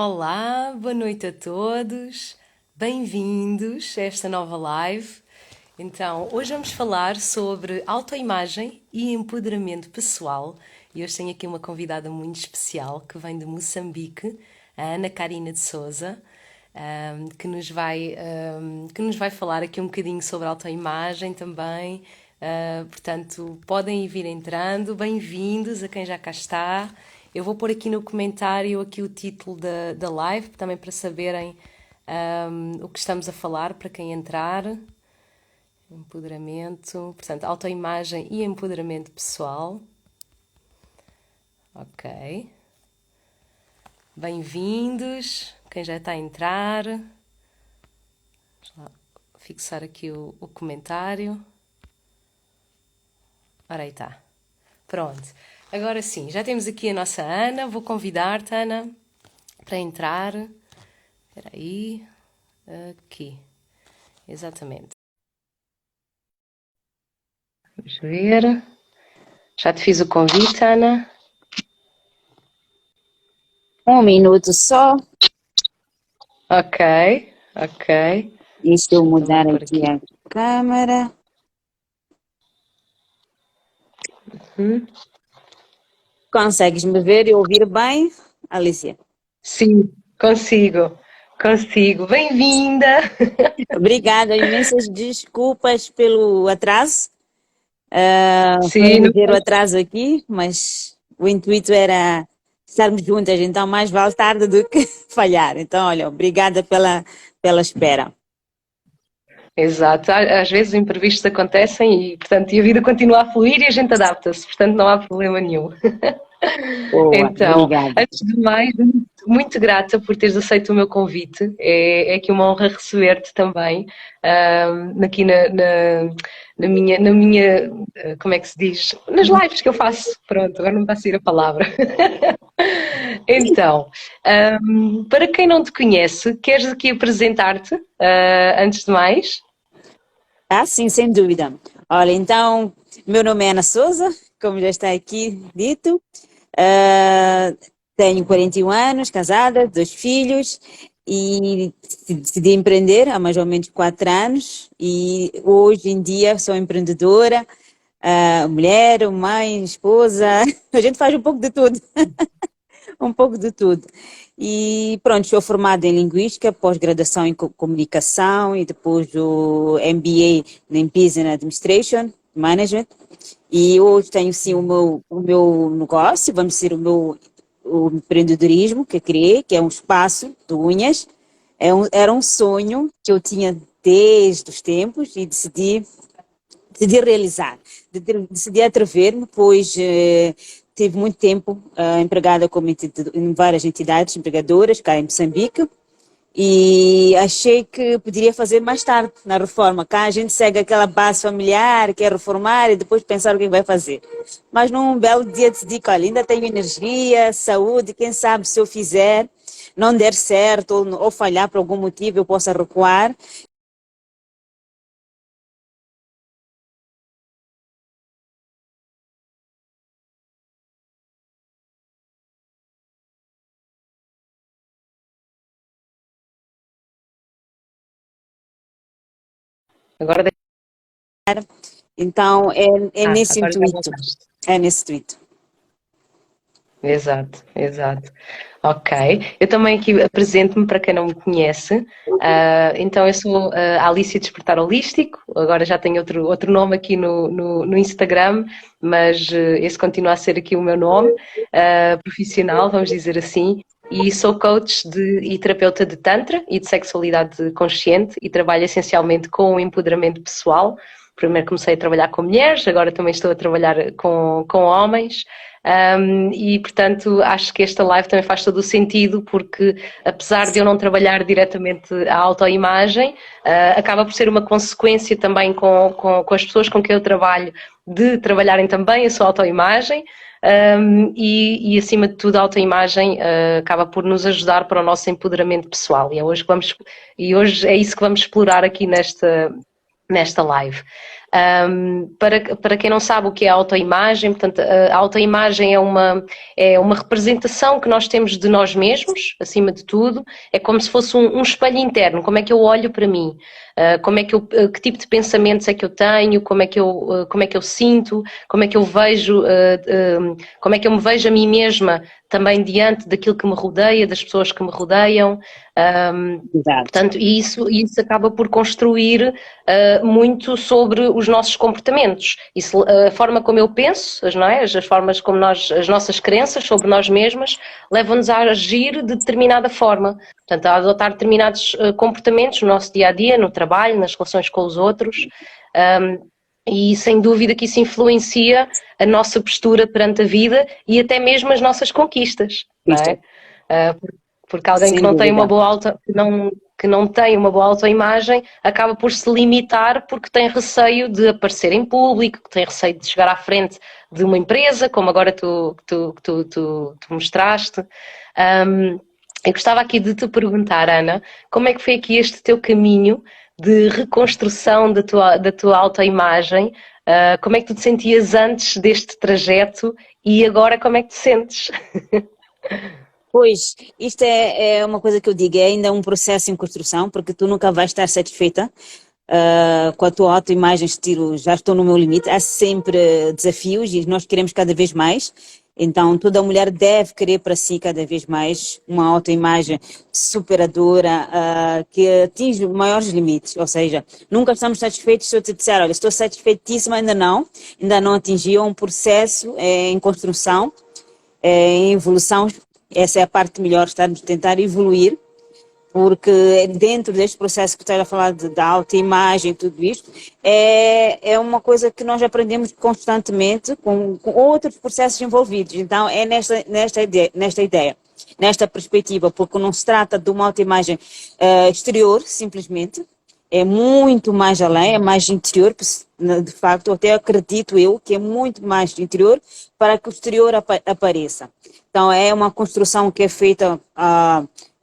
Olá, boa noite a todos, bem-vindos a esta nova live. Então, hoje vamos falar sobre autoimagem e empoderamento pessoal e hoje tenho aqui uma convidada muito especial que vem de Moçambique, a Ana Karina de Souza, que nos vai falar aqui um bocadinho sobre autoimagem também. Portanto, podem vir entrando, bem-vindos a quem já cá está. Eu vou pôr aqui no comentário aqui o título da live, também para saberem o que estamos a falar, para quem entrar. Empoderamento, portanto, autoimagem e empoderamento pessoal. Ok. Bem-vindos, quem já está a entrar. Vamos lá fixar aqui o comentário. Ora aí está. Pronto. Agora sim, já temos aqui a nossa Ana. Vou convidar-te, Ana, para entrar. Espera aí. Aqui. Exatamente. Vamos ver. Já te fiz o convite, Ana. Um minuto só. Ok, ok. Deixa eu Também mudar por aqui aqui. a câmera. Consegues me ver e ouvir bem, Alicia? Sim, consigo. Consigo. Bem-vinda! Obrigada, imensas desculpas pelo atraso. Foi um Sim, ligeiro atraso aqui, mas o intuito era estarmos juntas, então mais vale tarde do que falhar. Então, olha, obrigada pela espera. exato. Às vezes imprevistos acontecem portanto, e a vida continua a fluir e a gente adapta-se, portanto não há problema nenhum. Boa, Então, obrigada. antes de mais, muito grata por teres aceito o meu convite. É aqui uma honra receber-te também aqui na minha, como é que se diz? Nas lives que eu faço. Pronto, agora não me está a sair a palavra. Então, para quem não te conhece, queres aqui apresentar-te antes de mais? Ah, sim, sem dúvida. Olha, então, meu nome é Ana Souza, como já está aqui dito. Ah, tenho 41 anos, casada, 2 filhos e decidi empreender há mais ou menos 4 anos e hoje em dia sou empreendedora, mulher, mãe, esposa, a gente faz um pouco de tudo. Um pouco de tudo. E pronto, sou formada em Linguística, pós-graduação em Comunicação e depois o MBA em Business Administration, Management. E hoje tenho sim o meu negócio, vamos dizer, o empreendedorismo que eu criei, que é um espaço de unhas. Era um sonho que eu tinha desde os tempos e decidi realizar, decidi atrever-me, pois tive muito tempo empregada em várias entidades empregadoras cá em Moçambique e achei que poderia fazer mais tarde na reforma. Cá a gente segue aquela base familiar, quer reformar e depois pensar o que vai fazer. Mas num belo dia decidi que olha, ainda tenho energia, saúde, quem sabe se eu fizer, não der certo ou falhar por algum motivo eu possa recuar. Agora, Então é nesse agora já intuito, voltaste. é nesse intuito. Exato, exato. Ok. Eu também aqui apresento-me para quem não me conhece. Então, eu sou a Alicia Despertar Holístico. Agora já tenho outro nome aqui no Instagram, mas esse continua a ser aqui o meu nome profissional, vamos dizer assim. E sou coach e terapeuta de Tantra e de sexualidade consciente e trabalho essencialmente com o empoderamento pessoal. Primeiro comecei a trabalhar com mulheres, agora também estou a trabalhar com homens. Portanto, acho que esta live também faz todo o sentido, porque apesar de eu não trabalhar diretamente a autoimagem, acaba por ser uma consequência também com as pessoas com quem eu trabalho, de trabalharem também a sua autoimagem. Acima de tudo a autoimagem acaba por nos ajudar para o nosso empoderamento pessoal e hoje é isso que vamos explorar aqui nesta live. Para quem não sabe o que é autoimagem, portanto, a autoimagem é uma representação que nós temos de nós mesmos, acima de tudo, é como se fosse um espelho interno, como é que eu olho para mim, como é que que tipo de pensamentos é que eu tenho, como é que eu sinto, como é que eu vejo, como é que eu me vejo a mim mesma também diante daquilo que me rodeia, das pessoas que me rodeiam. Exato. Portanto, isso acaba por construir muito sobre os nossos comportamentos. Isso, a forma como eu penso, não é? As formas como as nossas crenças sobre nós mesmas levam-nos a agir de determinada forma. Portanto, a adotar determinados comportamentos no nosso dia a dia, no trabalho, nas relações com os outros. E sem dúvida que isso influencia a nossa postura perante a vida e até mesmo as nossas conquistas, não é? Porque alguém que Sem não tem uma dúvida. boa que não tem uma boa autoimagem acaba por se limitar porque tem receio de aparecer em público, que tem receio de chegar à frente de uma empresa, como agora tu mostraste. Eu gostava aqui de te perguntar, Ana, como é que foi aqui este teu caminho de reconstrução da tua autoimagem? Como é que tu te sentias antes deste trajeto e agora como é que te sentes? Pois, isto é uma coisa que eu digo, é ainda um processo em construção, porque tu nunca vais estar satisfeita com a tua autoimagem, estilo, já estou no meu limite. Há sempre desafios e nós queremos cada vez mais. Então, toda mulher deve querer para si cada vez mais uma autoimagem superadora, que atinge maiores limites. Ou seja, nunca estamos satisfeitos se eu te disser, olha, estou satisfeitíssima, ainda não atingi, é um processo em construção, em evolução. Essa é a parte melhor, estarmos a tentar evoluir, porque dentro deste processo que estás a falar da autoimagem, tudo isto, é uma coisa que nós aprendemos constantemente com outros processos envolvidos. Então, é nesta ideia, nesta perspectiva, porque não se trata de uma autoimagem exterior, simplesmente, é muito mais além, é mais interior, de facto, até acredito eu que é muito mais interior para que o exterior apareça. Então, é uma construção que é feita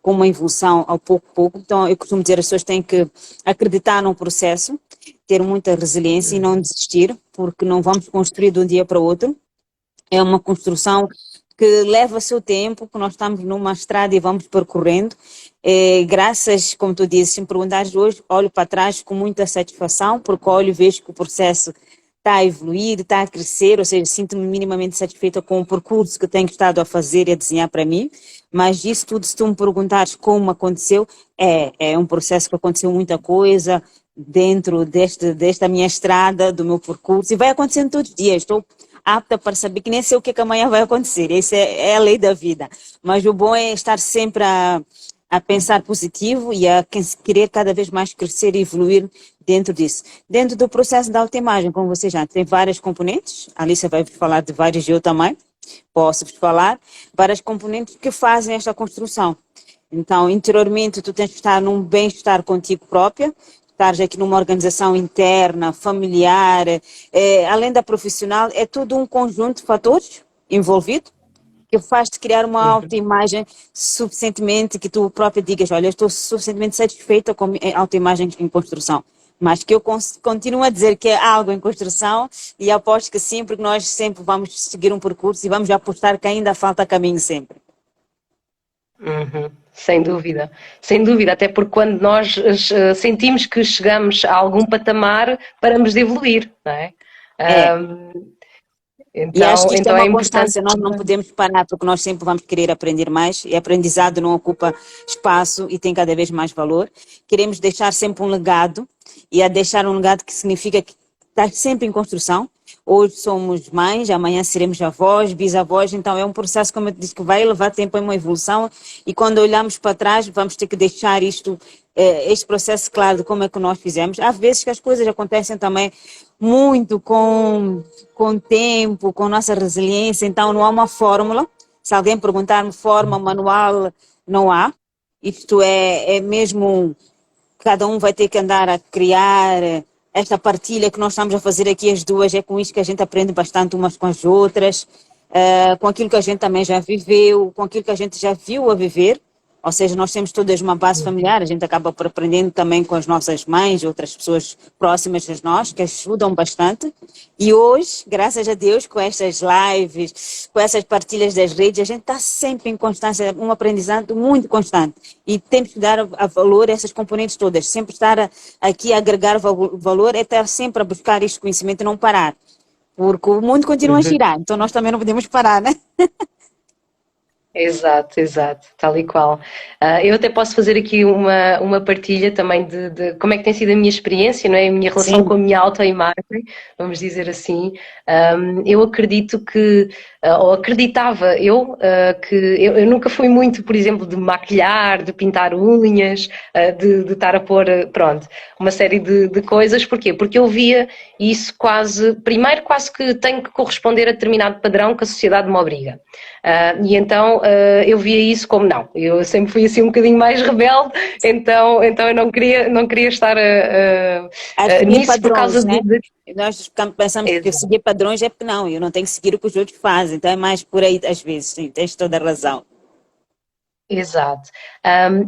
com uma evolução ao pouco a pouco. Então, eu costumo dizer, as pessoas têm que acreditar no processo, ter muita resiliência e não desistir, porque não vamos construir de um dia para o outro. É uma construção que leva seu tempo, que nós estamos numa estrada e vamos percorrendo. Graças, como tu dizes, se me perguntares hoje, olho para trás com muita satisfação, porque olho e vejo que o processo está a evoluir, está a crescer, ou seja, sinto-me minimamente satisfeita com o percurso que tenho estado a fazer e a desenhar para mim, mas isso tudo, se tu me perguntares como aconteceu, é um processo que aconteceu muita coisa dentro desta minha estrada, do meu percurso, e vai acontecendo todos os dias. Estou apta para saber que nem sei o que amanhã vai acontecer, essa é a lei da vida, mas o bom é estar sempre a pensar positivo e a querer cada vez mais crescer e evoluir dentro disso. Dentro do processo da autoimagem, como você já tem várias componentes, a Alicia vai falar de vários, eu também posso falar, várias componentes que fazem esta construção. Então, interiormente, tu tens que estar num bem-estar contigo própria, estares aqui numa organização interna, familiar, além da profissional, é tudo um conjunto de fatores envolvido que faz-te criar uma autoimagem suficientemente, que tu própria digas, olha, eu estou suficientemente satisfeita com a autoimagem em construção. Mas que eu continuo a dizer que é algo em construção e aposto que sim, porque nós sempre vamos seguir um percurso e vamos apostar que ainda falta caminho sempre. Sem dúvida, até porque quando nós sentimos que chegamos a algum patamar, paramos de evoluir, não é? É. E acho que isto é Então é uma importante. constância, nós não podemos parar, porque nós sempre vamos querer aprender mais, e aprendizado não ocupa espaço e tem cada vez mais valor. Queremos deixar sempre um legado, e a deixar um legado que significa que está sempre em construção. Hoje somos mães, amanhã seremos avós, bisavós, então é um processo, como eu disse, que vai levar tempo, é uma evolução, e quando olhamos para trás vamos ter que deixar este processo claro de como é que nós fizemos. Há vezes que as coisas acontecem também muito com tempo, com nossa resiliência, então não há uma fórmula. Se alguém perguntar-me forma, manual, não há. Isto é mesmo, cada um vai ter que andar a criar esta partilha que nós estamos a fazer aqui as duas, é com isso que a gente aprende bastante umas com as outras, com aquilo que a gente também já viveu, com aquilo que a gente já viu a viver, Ou seja, nós temos todas uma base familiar, a gente acaba por aprendendo também com as nossas mães, outras pessoas próximas a nós, que ajudam bastante. E hoje, graças a Deus, com estas lives, com essas partilhas das redes, a gente está sempre em constância, um aprendizado muito constante. E temos que dar a valor a essas componentes todas. Sempre estar aqui a agregar valor é estar sempre a buscar este conhecimento e não parar. Porque o mundo continua a Uhum. girar, então nós também não podemos parar, né? Exato, exato, tal e qual. Eu até posso fazer aqui uma partilha também de como é que tem sido a minha experiência, não é? A minha relação com Sim, a minha autoimagem, vamos dizer assim. Eu acredito que, ou acreditava que eu nunca fui muito, por exemplo, de maquilhar, de pintar unhas, de estar a pôr, pronto, uma série de coisas. Porquê? Porque eu via isso primeiro quase que tenho que corresponder a determinado padrão que a sociedade me obriga. E então eu via isso como não, eu sempre fui assim um bocadinho mais rebelde, então eu não queria estar a seguir nisso por padrões, causa né? de. Nós pensamos que Exato. seguir padrões é porque não, eu não tenho que seguir o que os outros fazem, então é mais por aí às vezes, sim, tens toda a razão. Exato.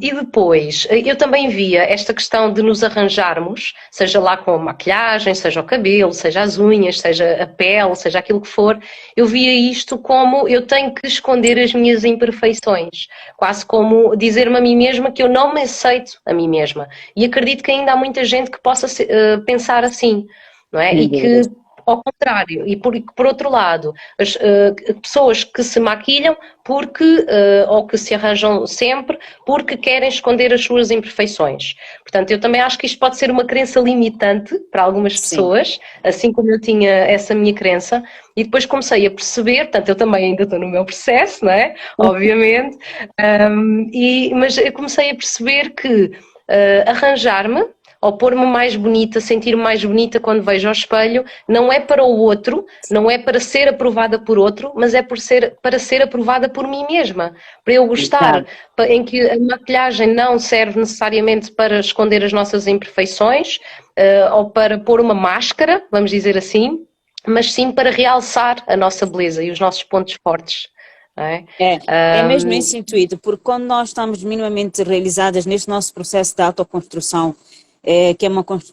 E depois, eu também via esta questão de nos arranjarmos, seja lá com a maquilhagem, seja o cabelo, seja as unhas, seja a pele, seja aquilo que for, eu via isto como eu tenho que esconder as minhas imperfeições, quase como dizer-me a mim mesma que eu não me aceito a mim mesma. E acredito que ainda há muita gente que possa pensar assim, não é? Sem E que dúvida. ao contrário, e por outro lado, as pessoas que se maquilham porque, ou que se arranjam sempre porque querem esconder as suas imperfeições. Portanto, eu também acho que isto pode ser uma crença limitante para algumas Sim. pessoas, assim como eu tinha essa minha crença, e depois comecei a perceber, portanto, eu também ainda estou no meu processo, não é? Obviamente, mas eu comecei a perceber que arranjar-me ou pôr-me mais bonita, sentir-me mais bonita quando vejo ao espelho, não é para o outro, não é para ser aprovada por outro, mas é para ser aprovada por mim mesma, para eu gostar, Exato. em que a maquilhagem não serve necessariamente para esconder as nossas imperfeições, ou para pôr uma máscara, vamos dizer assim, mas sim para realçar a nossa beleza e os nossos pontos fortes. Não é? É mesmo esse intuito, porque quando nós estamos minimamente realizadas neste nosso processo de autoconstrução, que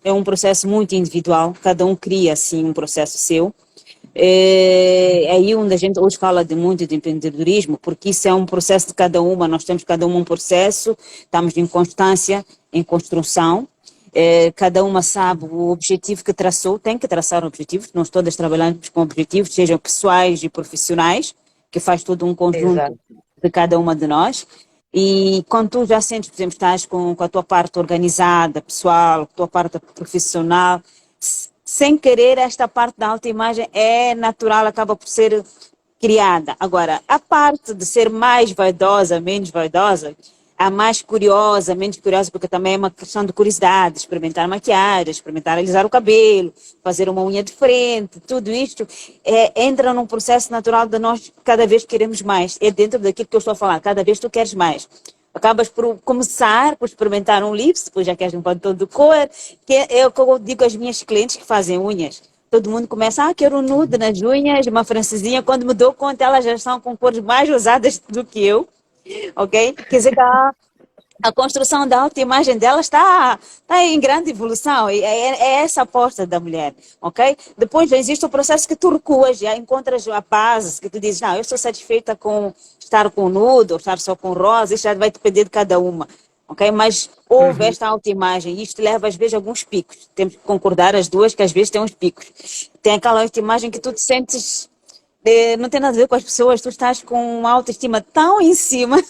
é um processo muito individual, cada um cria assim um processo seu. É aí onde a gente hoje fala de muito de empreendedorismo, porque isso é um processo de cada uma, nós temos cada uma um processo, estamos em constância, em construção, cada uma sabe o objetivo que traçou, tem que traçar objetivos, nós todas trabalhamos com objetivos, sejam pessoais e profissionais, que faz todo um conjunto Exato. de cada uma de nós. E quando tu já sentes, por exemplo, estás com a tua parte organizada, pessoal, a tua parte profissional, sem querer, esta parte da autoimagem é natural, acaba por ser criada. Agora, a parte de ser mais vaidosa, menos vaidosa, a mais curiosa, menos curiosa, porque também é uma questão de curiosidade, experimentar maquiagem, experimentar alisar o cabelo, fazer uma unha de frente, tudo isto entra num processo natural de nós cada vez queremos mais. É dentro daquilo que eu estou a falar, cada vez tu queres mais. Acabas por começar, por experimentar um lips, depois já queres um batom de cor, que é o que eu digo às minhas clientes que fazem unhas. Todo mundo começa, quero um nude nas unhas, uma francesinha. Quando me dou conta, elas já estão com cores mais ousadas do que eu, ok? Quer dizer que a construção da autoimagem dela está em grande evolução. E é essa a aposta da mulher, ok? Depois já existe o processo que tu recuas, já encontras a base, que tu dizes, não, eu estou satisfeita com estar com nude ou estar só com rosa, isso já vai depender de cada uma, ok? Mas houve Uhum. esta autoimagem e isto leva às vezes a alguns picos. Temos que concordar as duas que às vezes tem uns picos. Tem aquela autoimagem que tu te sentes, não tem nada a ver com as pessoas, tu estás com uma autoestima tão em cima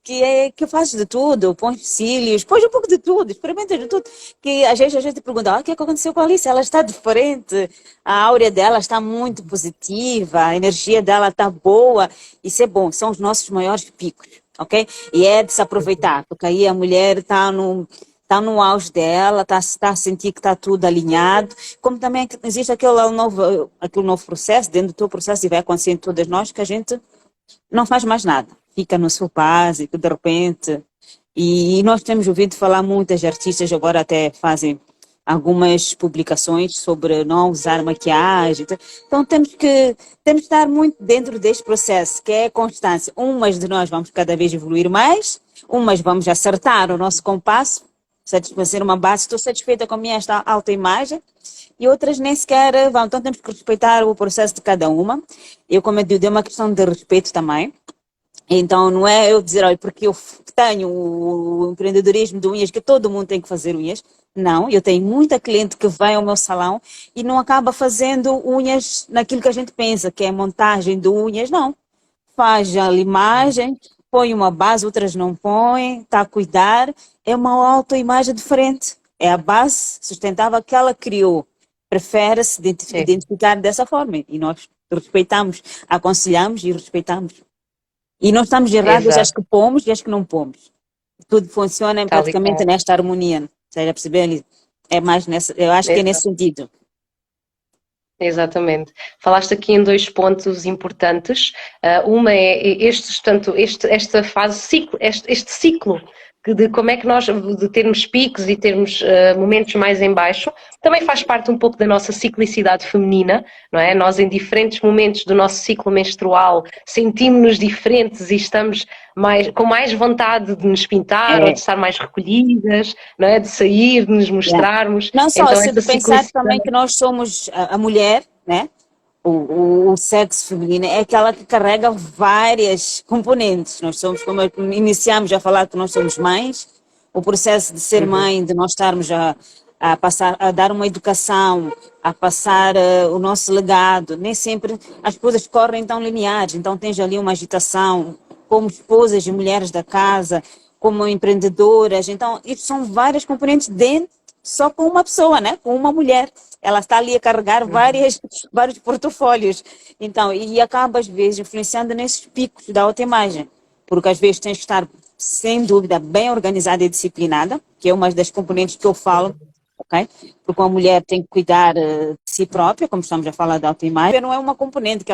que fazes de tudo, pões cílios, pões um pouco de tudo, experimentas de tudo, que às vezes a gente pergunta, o que é que aconteceu com a Alice? Ela está diferente, a áurea dela está muito positiva, a energia dela está boa, isso é bom, são os nossos maiores picos, ok? E é de se aproveitar, porque aí a mulher está no auge dela, está a sentir que está tudo alinhado, como também existe aquele novo processo, dentro do teu processo, e vai acontecer em todas nós, que a gente não faz mais nada, fica no seu básico, de repente. E nós temos ouvido falar, muitas artistas agora até fazem algumas publicações sobre não usar maquiagem. Então temos que estar muito dentro deste processo, que é a constância. Umas de nós vamos cada vez evoluir mais, Umas vamos acertar o nosso compasso, fazer uma base, estou satisfeita com a minha esta autoimagem, e outras nem sequer vão. Então temos que respeitar o processo de cada uma. Eu, como eu digo, é uma questão de respeito também. Então não é eu dizer, olha, porque eu tenho o empreendedorismo de unhas, que todo mundo tem que fazer unhas. Não, eu tenho muita cliente que vem ao meu salão e não acaba fazendo unhas naquilo que a gente pensa, que é montagem de unhas, não. Faz a limagem, põe uma base, outras não põem, está a cuidar, é uma autoimagem diferente. É a base sustentável que ela criou. Prefere-se identificar dessa forma e nós respeitamos, aconselhamos e respeitamos. E não estamos errados, as Exato, que pomos e as que não pomos. Tudo funciona tal e praticamente qual. nesta harmonia. Seja a perceber, Elisa? É mais nessa, eu acho que é nesse sentido. Exatamente. Falaste aqui em dois pontos importantes. Uma é esta fase, este ciclo de como é que nós, de termos picos e termos momentos mais em baixo, também faz parte um pouco da nossa ciclicidade feminina, não é? Nós em diferentes momentos do nosso ciclo menstrual sentimos-nos diferentes e estamos com mais vontade de nos pintar ou É, de estar mais recolhidas, não é? De sair, de nos yeah. mostrarmos. Não só, Então se essa pensar também ciclicidade. que nós somos a mulher, né? O sexo feminino é aquela que carrega várias componentes. Nós somos, como iniciamos a falar que nós somos mães, o processo de ser Uhum. mãe, de nós estarmos a passar, a dar uma educação, a passar o nosso legado, nem sempre as coisas correm tão lineares, então tens ali uma agitação, como esposas e mulheres da casa, como empreendedoras, então isso são várias componentes dentro, só com uma pessoa, né? Com uma mulher. Ela está ali a carregar Uhum. vários portfólios. Então, e acaba às vezes influenciando nesses picos da autoimagem, porque às vezes tens que estar, sem dúvida, bem organizada e disciplinada, que é uma das componentes que eu falo, ok? Porque uma mulher tem que cuidar de si própria, como estamos a falar da autoimagem, não é uma componente que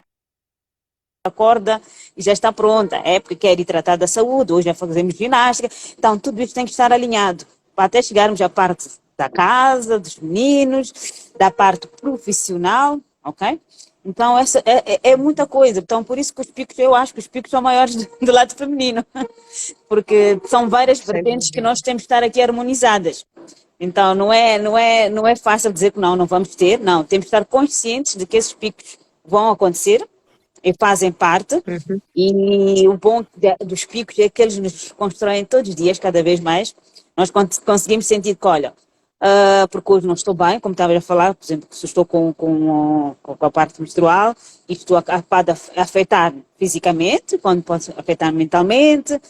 acorda e já está pronta, é porque quer ir tratar da saúde, hoje já fazemos ginástica, então tudo isso tem que estar alinhado, para até chegarmos à parte da casa, dos meninos, da parte profissional, ok? Então essa é muita coisa, então por isso que os picos, eu acho que os picos são maiores do lado feminino, porque são várias Sem vertentes que dúvida. nós temos que estar aqui harmonizadas. Então não é fácil dizer que não vamos ter, não, temos que estar conscientes de que esses picos vão acontecer e fazem parte, Uhum. e o bom dos picos é que eles nos constroem todos os dias, cada vez mais. Nós conseguimos sentir que, olha, porque hoje não estou bem, como estava a falar, por exemplo, se estou com a parte menstrual, isto pode afetar fisicamente, quando pode afetar mentalmente,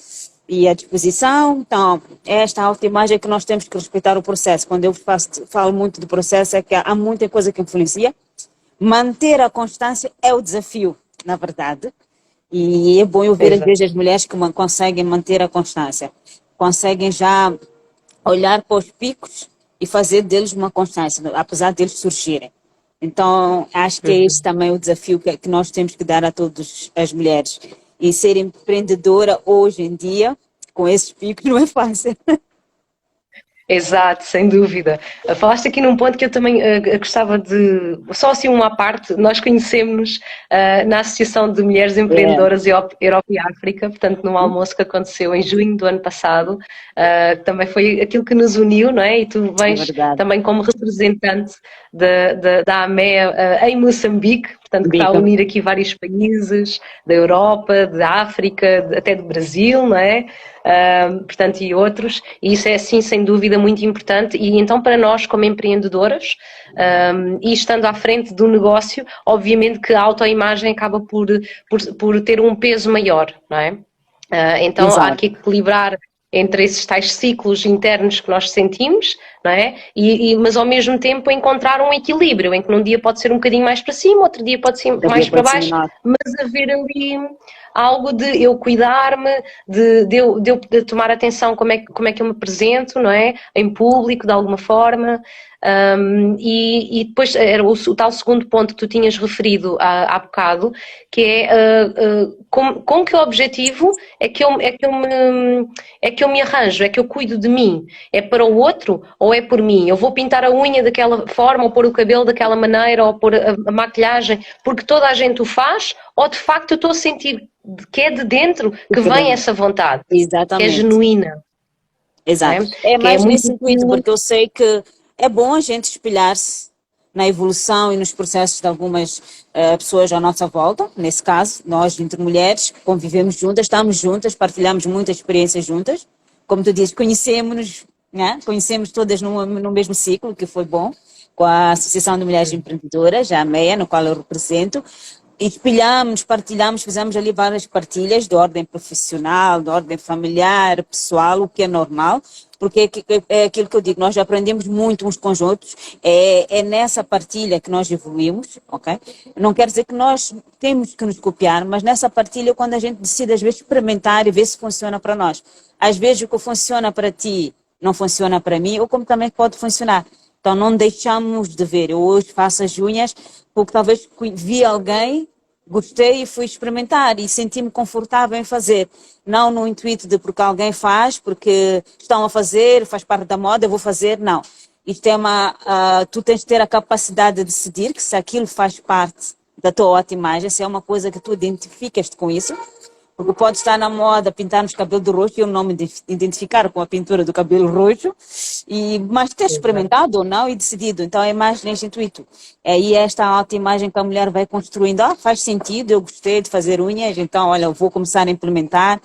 e a disposição. Então, é esta autoimagem que nós temos que respeitar o processo. Quando eu falo muito do processo, é que há muita coisa que influencia. Manter a constância é o desafio, na verdade. E é bom eu ver às Exato. vezes as mulheres que conseguem manter a constância. Conseguem já olhar para os picos e fazer deles uma constância, apesar deles surgirem. Então, acho que é Uhum. esse também o desafio que nós temos que dar a todas as mulheres. E ser empreendedora hoje em dia, com esses picos, não é fácil. Exato, sem dúvida. Falaste aqui num ponto que eu também gostava de. Só assim uma parte, nós conhecemos-nos na Associação de Mulheres É, Empreendedoras Europa e África, portanto, num almoço que aconteceu em junho do ano passado, também foi aquilo que nos uniu, não é? E tu é vens verdade. também como representante da AMEA em Moçambique, portanto, que está a Bica, unir aqui vários países da Europa, da África, até do Brasil, não é? Portanto, e outros, e isso é, sim, sem dúvida, muito importante. E então, para nós, como empreendedoras, e estando à frente do negócio, obviamente que a autoimagem acaba por ter um peso maior, não é? Então, há exato. que equilibrar entre esses tais ciclos internos que nós sentimos, não é? Mas ao mesmo tempo encontrar um equilíbrio, em que num dia pode ser um bocadinho mais para cima, outro dia pode ser Cada dia mais para pode ser baixo, menor. mas haver ali algo de eu cuidar-me, de eu tomar atenção como é que eu me apresento, não é? Em público, de alguma forma. E depois era o tal segundo ponto que tu tinhas referido há bocado, que é com que objetivo é que eu me arranjo, é que eu cuido de mim? É para o outro ou é por mim? Eu vou pintar a unha daquela forma, ou pôr o cabelo daquela maneira, ou pôr a maquilhagem, porque toda a gente o faz, ou de facto eu estou a sentir que é de dentro que vem essa vontade, que é Exatamente. genuína, não Exato. é? É Que é mais nesse muito intuito, porque eu sei que é bom a gente espelhar-se na evolução e nos processos de algumas pessoas à nossa volta. Nesse caso, nós, entre mulheres, convivemos juntas, estamos juntas, partilhamos muitas experiências juntas. Como tu dizes, conhecemos-nos, né? Conhecemos todas no mesmo ciclo, que foi bom, com a Associação de Mulheres Empreendedoras, a AMEA, no qual eu represento. Espelhamos, partilhamos, fizemos ali várias partilhas de ordem profissional, de ordem familiar, pessoal, o que é normal, porque é aquilo que eu digo, nós já aprendemos muito uns com os outros, é nessa partilha que nós evoluímos, ok? Não quer dizer que nós temos que nos copiar, mas nessa partilha, quando a gente decide às vezes experimentar e ver se funciona para nós. Às vezes o que funciona para ti não funciona para mim, ou como também pode funcionar. Então não deixamos de ver. Eu hoje faço as unhas porque talvez vi alguém, gostei e fui experimentar e senti-me confortável em fazer. Não no intuito de porque alguém faz, porque estão a fazer, faz parte da moda, eu vou fazer, não. Isto é tu tens de ter a capacidade de decidir que se aquilo faz parte da tua autoimagem, se é uma coisa que tu identificas-te com isso, porque pode estar na moda pintar-nos cabelo de roxo e eu não me identificar com a pintura do cabelo roxo, mas ter experimentado ou não e decidido. Então é mais neste intuito. É aí esta autoimagem que a mulher vai construindo. Faz sentido, eu gostei de fazer unhas, então olha, eu vou começar a implementar,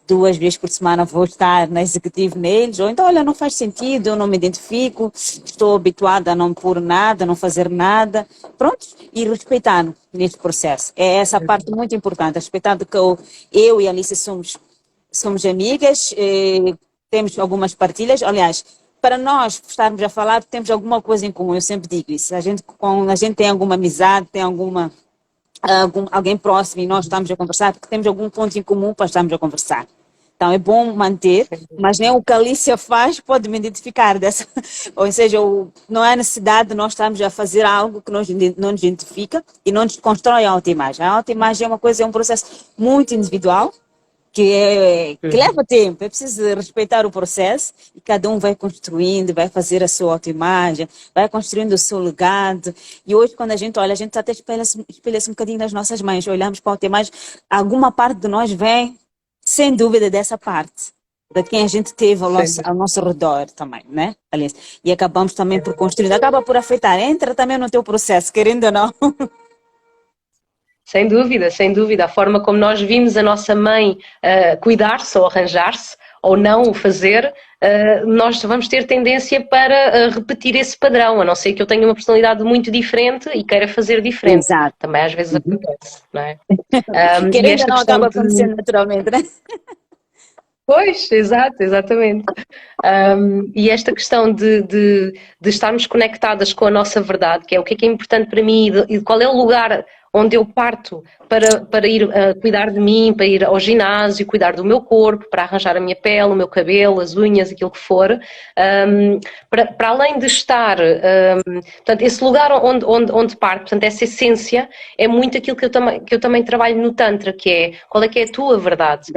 2 vezes por semana vou estar na executiva neles, ou então olha, não faz sentido, eu não me identifico, estou habituada a não pôr nada, a não fazer nada. Pronto, e respeitando neste processo. É essa parte muito importante, respeitando que eu e a Alice somos amigas, temos algumas partilhas, aliás, para nós estarmos a falar, temos alguma coisa em comum, eu sempre digo isso, quando a gente tem alguma amizade, tem alguém próximo e nós estamos a conversar, porque temos algum ponto em comum para estarmos a conversar. Então é bom manter, mas nem o que a Alicia faz pode me identificar dessa. Ou seja, não há necessidade de nós estarmos a fazer algo que não nos identifica e não nos constrói a autoimagem. A autoimagem é um processo muito individual, que leva tempo, é preciso respeitar o processo e cada um vai construindo, vai fazer a sua autoimagem, vai construindo o seu legado. E hoje, quando a gente olha, a gente até espelha-se um bocadinho nas nossas mães, olhamos para a autoimagem, alguma parte de nós vem, sem dúvida, dessa parte, de quem a gente teve ao nosso redor também, né, Alice? E acabamos também por construir, acaba por afetar, entra também no teu processo, querendo ou não. Sem dúvida, sem dúvida. A forma como nós vimos a nossa mãe cuidar-se ou arranjar-se, ou não o fazer, nós vamos ter tendência para repetir esse padrão, a não ser que eu tenha uma personalidade muito diferente e queira fazer diferente. Exato. Também às vezes acontece, não é? Querendo ou não, acaba acontecendo naturalmente, né? Pois, exatamente. E esta questão de estarmos conectadas com a nossa verdade, que é o que é importante para mim e qual é o lugar onde eu parto para ir cuidar de mim, para ir ao ginásio, cuidar do meu corpo, para arranjar a minha pele, o meu cabelo, as unhas, aquilo que for, para além de estar, portanto, esse lugar onde parto, portanto, essa essência, é muito aquilo que eu também trabalho no Tantra, que é a tua verdade.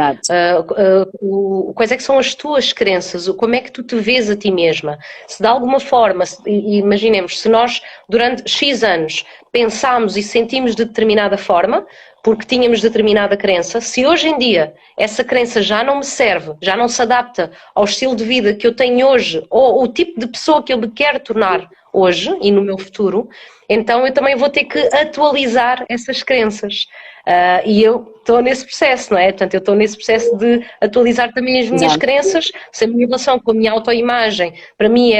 Quais é que são as tuas crenças, como é que tu te vês a ti mesma. Se de alguma forma, imaginemos, se nós durante X anos pensámos e sentimos de determinada forma, porque tínhamos determinada crença, se hoje em dia essa crença já não me serve, já não se adapta ao estilo de vida que eu tenho hoje, ou o tipo de pessoa que eu me quero tornar hoje e no meu futuro, então eu também vou ter que atualizar essas crenças. E eu estou nesse processo, não é? Portanto, eu estou nesse processo de atualizar também as minhas crenças, se a minha relação com a minha autoimagem, para mim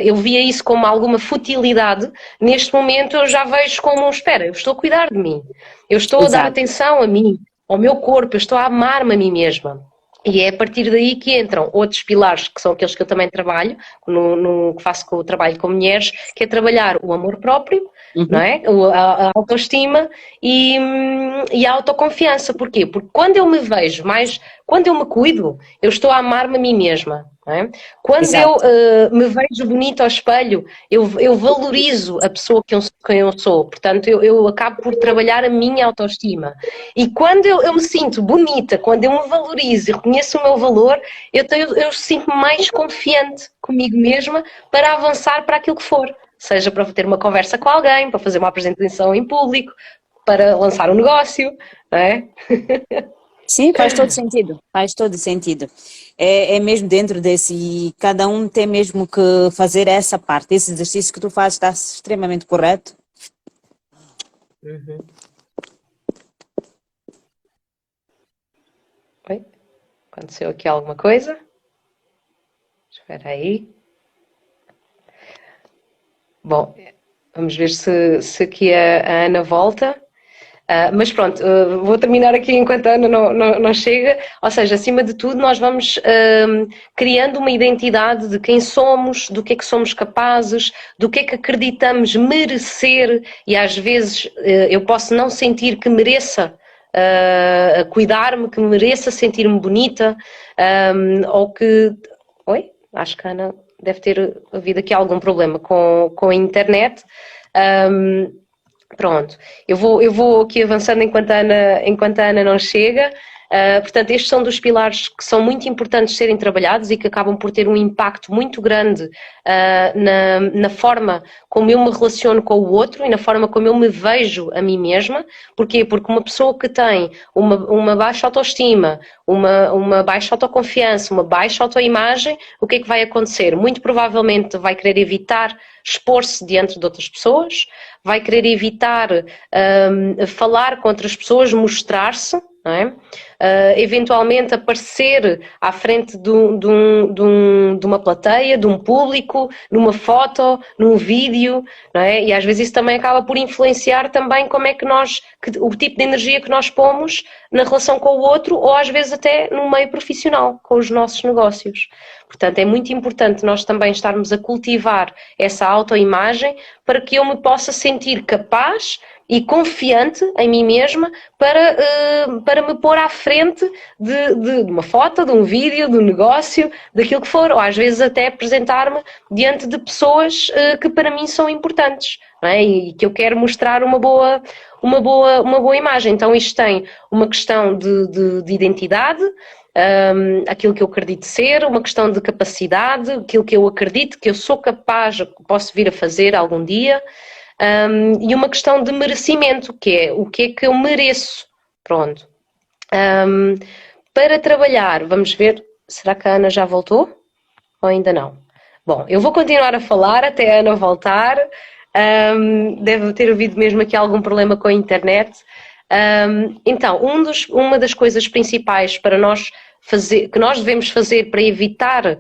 eu via isso como alguma futilidade, neste momento eu já vejo como, espera, eu estou a cuidar de mim, eu estou a dar atenção a mim, ao meu corpo, eu estou a amar-me a mim mesma. E é a partir daí que entram outros pilares, que são aqueles que eu também trabalho, que faço com o trabalho com mulheres, que é trabalhar o amor próprio, não é? A autoestima e a autoconfiança. Porquê? Porque quando eu me vejo mais Quando eu me cuido, eu estou a amar-me a mim mesma. Não é? Quando eu Exato. me vejo bonita ao espelho, eu valorizo a pessoa quem eu sou. Portanto, eu acabo por trabalhar a minha autoestima. E quando eu me sinto bonita, quando eu me valorizo e reconheço o meu valor, eu sinto-me mais confiante comigo mesma para avançar para aquilo que for. Seja para ter uma conversa com alguém, para fazer uma apresentação em público, para lançar um negócio, não é? Sim, faz todo sentido, faz todo sentido. É mesmo dentro desse, e cada um tem mesmo que fazer essa parte. Esse exercício que tu fazes está extremamente correto. Uhum. Oi? Aconteceu aqui alguma coisa? Espera aí. Bom, vamos ver se aqui a Ana volta. Mas pronto, vou terminar aqui enquanto a Ana não chega. Ou seja, acima de tudo, nós vamos criando uma identidade de quem somos, do que é que somos capazes, do que é que acreditamos merecer, e às vezes eu posso não sentir que mereça cuidar-me, que mereça sentir-me bonita, ou que... Oi? Acho que a Ana deve ter havido aqui algum problema com a internet. Pronto, eu vou aqui avançando enquanto a Ana não chega. Portanto, estes são dos pilares que são muito importantes serem trabalhados e que acabam por ter um impacto muito grande na forma como eu me relaciono com o outro e na forma como eu me vejo a mim mesma. Porquê? Porque uma pessoa que tem uma baixa autoestima, uma baixa autoconfiança, uma baixa autoimagem, o que é que vai acontecer? Muito provavelmente vai querer evitar expor-se diante de outras pessoas, vai querer evitar falar com outras pessoas, mostrar-se, não é? Eventualmente aparecer à frente de uma plateia, de um público, numa foto, num vídeo, não é? E às vezes isso também acaba por influenciar também como é que o tipo de energia que nós pomos na relação com o outro, ou às vezes até no meio profissional, com os nossos negócios. Portanto, é muito importante nós também estarmos a cultivar essa autoimagem para que eu me sentir capaz e confiante em mim mesma para me pôr à frente de uma foto, de um vídeo, de um negócio, daquilo que for, ou às vezes até apresentar-me diante de pessoas que para mim são importantes, não é? E que eu quero mostrar uma boa imagem. Então isto tem uma questão de identidade, aquilo que eu acredito ser, uma questão de capacidade, aquilo que eu acredito que eu sou capaz, posso vir a fazer algum dia, e uma questão de merecimento, que é o que é que eu mereço. Pronto. Para trabalhar, vamos ver, será que a Ana já voltou? Ou ainda não? Bom, eu vou continuar a falar até a Ana voltar. Deve ter havido mesmo aqui algum problema com a internet. Então, uma das coisas principais para nós que nós devemos fazer para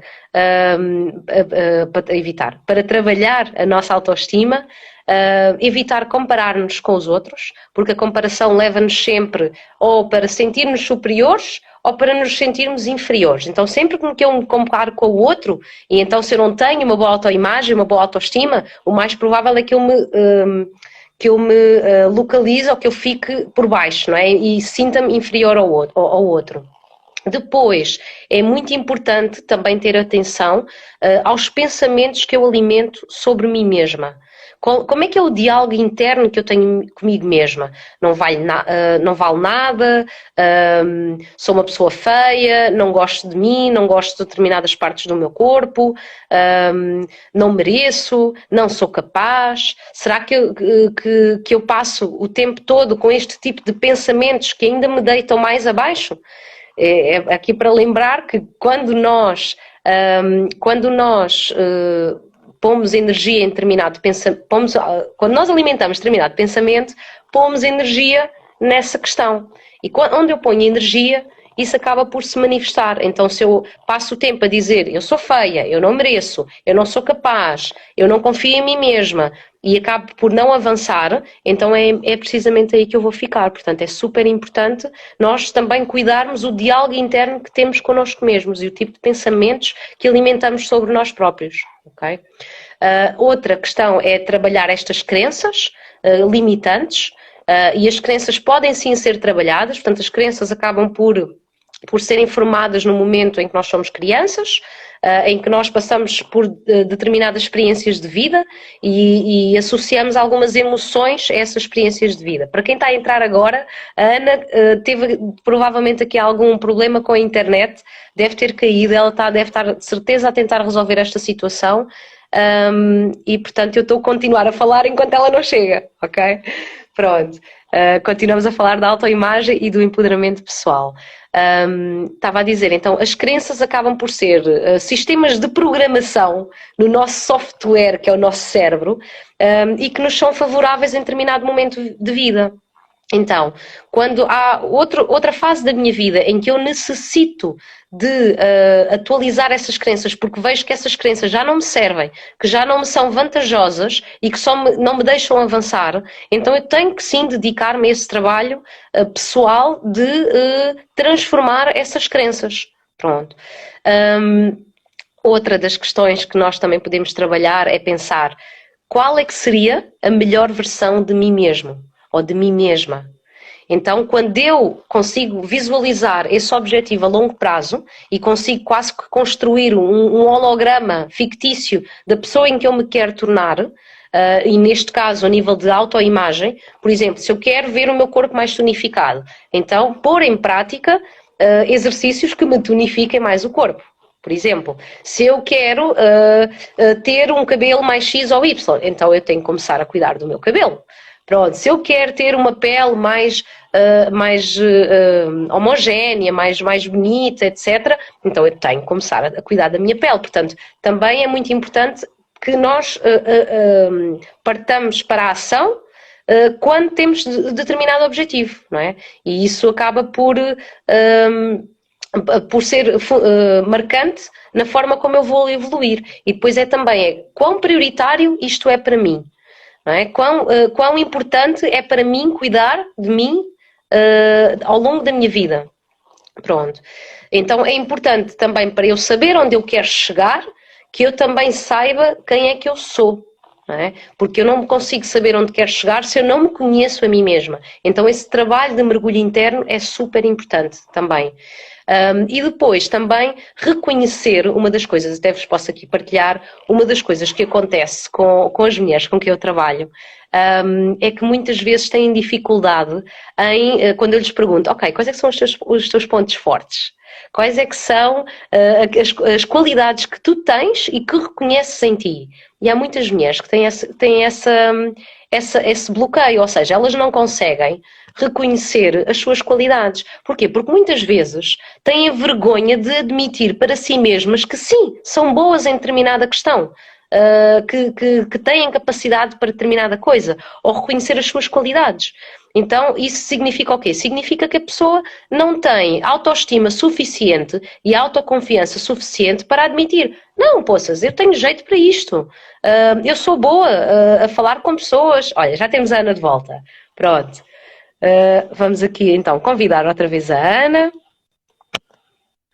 para trabalhar a nossa autoestima, evitar comparar-nos com os outros, porque a comparação leva-nos sempre ou para sentir-nos superiores ou para nos sentirmos inferiores. Então, sempre que eu me comparo com o outro, e então se eu não tenho uma boa autoimagem, uma boa autoestima, o mais provável é que eu me localize ou que eu fique por baixo, não é? E sinta-me inferior ao outro. Depois, é muito importante também ter atenção aos pensamentos que eu alimento sobre mim mesma. Como é que é o diálogo interno que eu tenho comigo mesma? Não vale nada, sou uma pessoa feia, não gosto de mim, não gosto de determinadas partes do meu corpo, não mereço, não sou capaz. Será que eu passo o tempo todo com este tipo de pensamentos que ainda me deitam mais abaixo? É aqui para lembrar que quando nós pomos energia em determinado pensamento, quando nós alimentamos determinado pensamento, pomos energia nessa questão. E onde eu ponho energia, isso acaba por se manifestar. Então, se eu passo o tempo a dizer eu sou feia, eu não mereço, eu não sou capaz, eu não confio em mim mesma, e acabo por não avançar, então é precisamente aí que eu vou ficar. Portanto, é super importante nós também cuidarmos o diálogo interno que temos connosco mesmos e o tipo de pensamentos que alimentamos sobre nós próprios. Okay? Outra questão é trabalhar estas crenças limitantes, e as crenças podem sim ser trabalhadas, portanto as crenças acabam por por serem formadas no momento em que nós somos crianças, em que nós passamos por determinadas experiências de vida e associamos algumas emoções a essas experiências de vida. Para quem está a entrar agora, a Ana teve provavelmente aqui algum problema com a internet, deve ter caído, ela deve estar de certeza a tentar resolver esta situação e portanto eu estou a continuar a falar enquanto ela não chega, ok? Pronto, continuamos a falar da autoimagem e do empoderamento pessoal. Estava a dizer, então, as crenças acabam por ser sistemas de programação no nosso software, que é o nosso cérebro, e que nos são favoráveis em determinado momento de vida. Então, quando há outra fase da minha vida em que eu necessito de atualizar essas crenças, porque vejo que essas crenças já não me servem, que já não me são vantajosas e que não me deixam avançar, então eu tenho que sim dedicar-me a esse trabalho pessoal de transformar essas crenças. Pronto. Outra das questões que nós também podemos trabalhar é pensar qual é que seria a melhor versão de mim mesmo ou de mim mesma. Então, quando eu consigo visualizar esse objetivo a longo prazo e consigo quase que construir um holograma fictício da pessoa em que eu me quero tornar, e neste caso a nível de autoimagem, por exemplo, se eu quero ver o meu corpo mais tonificado, então pôr em prática exercícios que me tonifiquem mais o corpo. Por exemplo, se eu quero ter um cabelo mais X ou Y, então eu tenho que começar a cuidar do meu cabelo. Pronto, se eu quero ter uma pele mais homogénea, mais bonita, etc., então eu tenho que começar a cuidar da minha pele. Portanto, também é muito importante que nós partamos para a ação quando temos determinado objetivo, não é? E isso acaba por ser marcante na forma como eu vou evoluir. E depois também quão prioritário isto é para mim. Não é? Quão importante é para mim cuidar de mim ao longo da minha vida. Pronto. Então é importante também para eu saber onde eu quero chegar, que eu também saiba quem é que eu sou. Não é? Porque eu não consigo saber onde quero chegar se eu não me conheço a mim mesma. Então esse trabalho de mergulho interno é super importante também. E depois também reconhecer uma das coisas, até vos posso aqui partilhar, uma das coisas que acontece com as mulheres com quem eu trabalho, é que muitas vezes têm dificuldade quando eu lhes pergunto, ok, quais é que são os teus pontos fortes? Quais é que são as qualidades que tu tens e que reconheces em ti? E há muitas mulheres que têm esse bloqueio, ou seja, elas não conseguem reconhecer as suas qualidades. Porquê? Porque muitas vezes têm a vergonha de admitir para si mesmas que sim, são boas em determinada questão. Que têm capacidade para determinada coisa, ou reconhecer as suas qualidades. Então, isso significa o quê? Significa que a pessoa não tem autoestima suficiente e autoconfiança suficiente para admitir, não, poças, eu tenho jeito para isto, eu sou boa a falar com pessoas. Olha, já temos a Ana de volta. Pronto. Vamos aqui então convidar outra vez a Ana.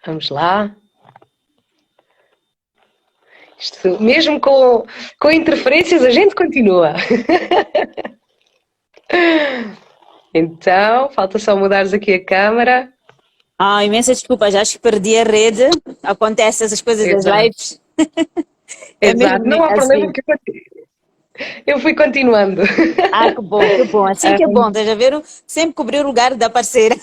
Vamos lá. Isto, mesmo com interferências, a gente continua. Então, falta só mudares aqui a câmera. Imensa desculpa, já acho que perdi a rede. Acontece essas coisas das lives. Exato, não há problema que eu fui continuando. Que bom, que bom. Assim que é bom, estás a ver? Sempre cobrir o lugar da parceira.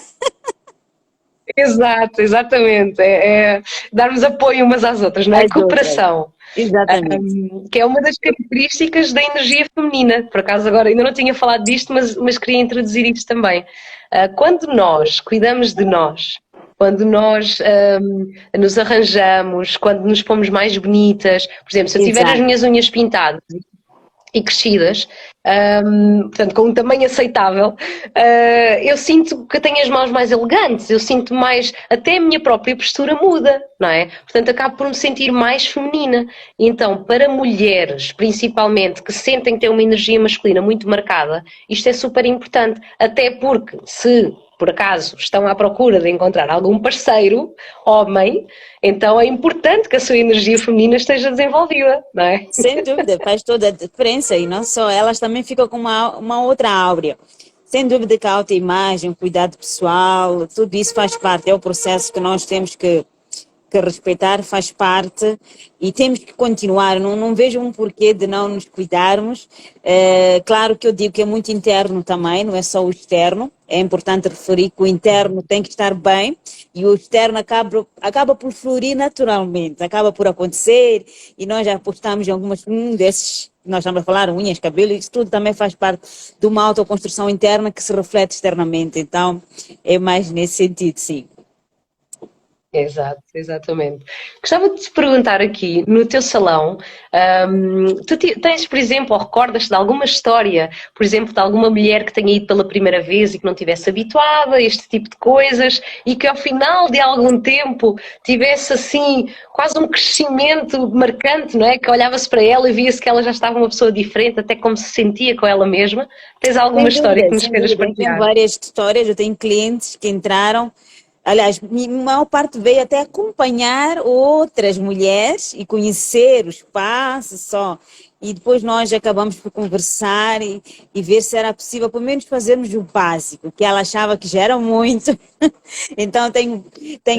Exato, exatamente. É darmos apoio umas às outras, não é? Cooperação. Exatamente. Que é uma das características da energia feminina. Por acaso agora ainda não tinha falado disto, mas queria introduzir isto também. Quando nós cuidamos de nós, quando nós nos arranjamos, quando nos pomos mais bonitas, por exemplo, se eu tiver as minhas unhas pintadas e crescidas, portanto com um tamanho aceitável, eu sinto que tenho as mãos mais elegantes, eu sinto mais, até a minha própria postura muda, não é? Portanto acabo por me sentir mais feminina. Então para mulheres, principalmente, que sentem ter uma energia masculina muito marcada, isto é super importante, até porque se por acaso estão à procura de encontrar algum parceiro, homem, então é importante que a sua energia feminina esteja desenvolvida, não é? Sem dúvida, faz toda a diferença, e não só, elas também ficam com uma outra áurea. Sem dúvida que a autoimagem, o cuidado pessoal, tudo isso faz parte, é o processo que nós temos que respeitar, faz parte e temos que continuar. Não vejo um porquê de não nos cuidarmos. Claro que eu digo que é muito interno também, não é só o externo. É importante referir que o interno tem que estar bem e o externo acaba por fluir naturalmente, acaba por acontecer e nós já postamos em algumas desses. Nós estamos a falar unhas, cabelo, isso tudo também faz parte de uma autoconstrução interna que se reflete externamente. Então, é mais nesse sentido, sim. Exato, exatamente. Gostava de te perguntar aqui, no teu salão, tens, por exemplo, ou recordas-te de alguma história, por exemplo, de alguma mulher que tenha ido pela primeira vez e que não tivesse habituada a este tipo de coisas e que ao final de algum tempo tivesse assim quase um crescimento marcante, não é? Que olhava-se para ela e via-se que ela já estava uma pessoa diferente, até como se sentia com ela mesma. Tens alguma Sem história dúvida, que nos sem queiras dúvida. Eu tenho partilhar? várias histórias, eu tenho clientes que entraram. Aliás, a maior parte veio até acompanhar outras mulheres e conhecer o espaço só. E depois nós acabamos por conversar e ver se era possível, pelo menos, fazermos o básico, que ela achava que já era muito. Então, tenho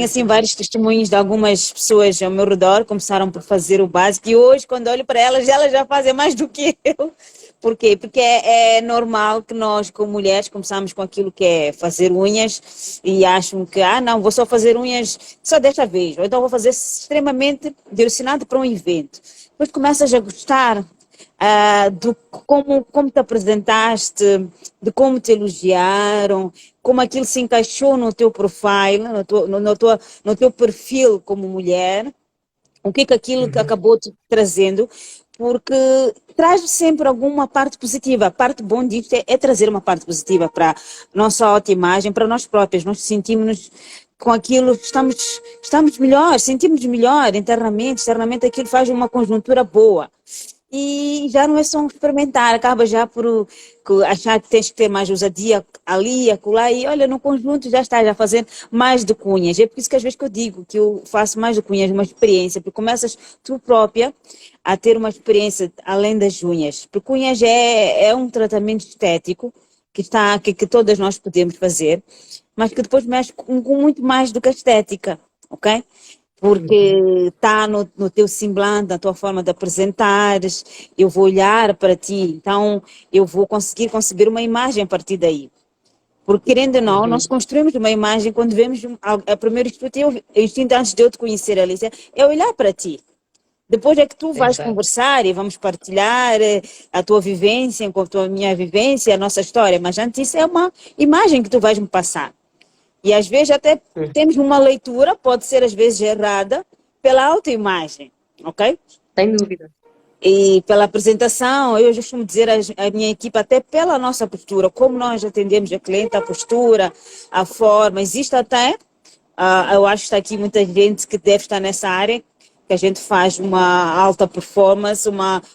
assim, vários testemunhos de algumas pessoas ao meu redor que começaram por fazer o básico. E hoje, quando olho para elas já fazem mais do que eu. Por quê? Porque é normal que nós, como mulheres, começamos com aquilo que é fazer unhas e acham que, não, vou só fazer unhas só desta vez, ou então vou fazer extremamente direcionado para um evento. Depois começas a gostar do como te apresentaste, de como te elogiaram, como aquilo se encaixou no teu profile, no teu perfil como mulher, o que aquilo que Uhum. acabou te trazendo, porque traz sempre alguma parte positiva. A parte bom disto é trazer uma parte positiva para a nossa autoimagem, para nós próprias. Nós sentimos-nos com aquilo, estamos melhor, sentimos melhor internamente, externamente aquilo faz uma conjuntura boa. E já não é só um experimentar, acaba já por achar que tens que ter mais ousadia ali, acolá, e olha, no conjunto já está já fazendo mais de cunhas. É por isso que às vezes que eu digo que eu faço mais de cunhas, uma experiência, porque começas tu própria a ter uma experiência além das unhas. Porque unhas é um tratamento estético que todas nós podemos fazer, mas que depois mexe com muito mais do que a estética, ok? Uhum. Porque está no teu semblante, na tua forma de apresentares, eu vou olhar para ti, então eu vou conseguir conceber uma imagem a partir daí. Porque, querendo ou não, nós Uhum. construímos uma imagem quando vemos a primeiro instinto antes de eu te conhecer, Alicia, é olhar para ti. Depois é que tu vais Exato. conversar e vamos partilhar a tua vivência com a minha vivência, a nossa história, mas antes isso é uma imagem que tu vais me passar. E às vezes até Uhum. temos uma leitura, pode ser às vezes errada, pela autoimagem, ok? Sem dúvida. E pela apresentação, eu costumo dizer à minha equipe, até pela nossa postura, como nós atendemos a cliente, a postura, a forma, existe até, eu acho que está aqui muita gente que deve estar nessa área, que a gente faz uma alta performance,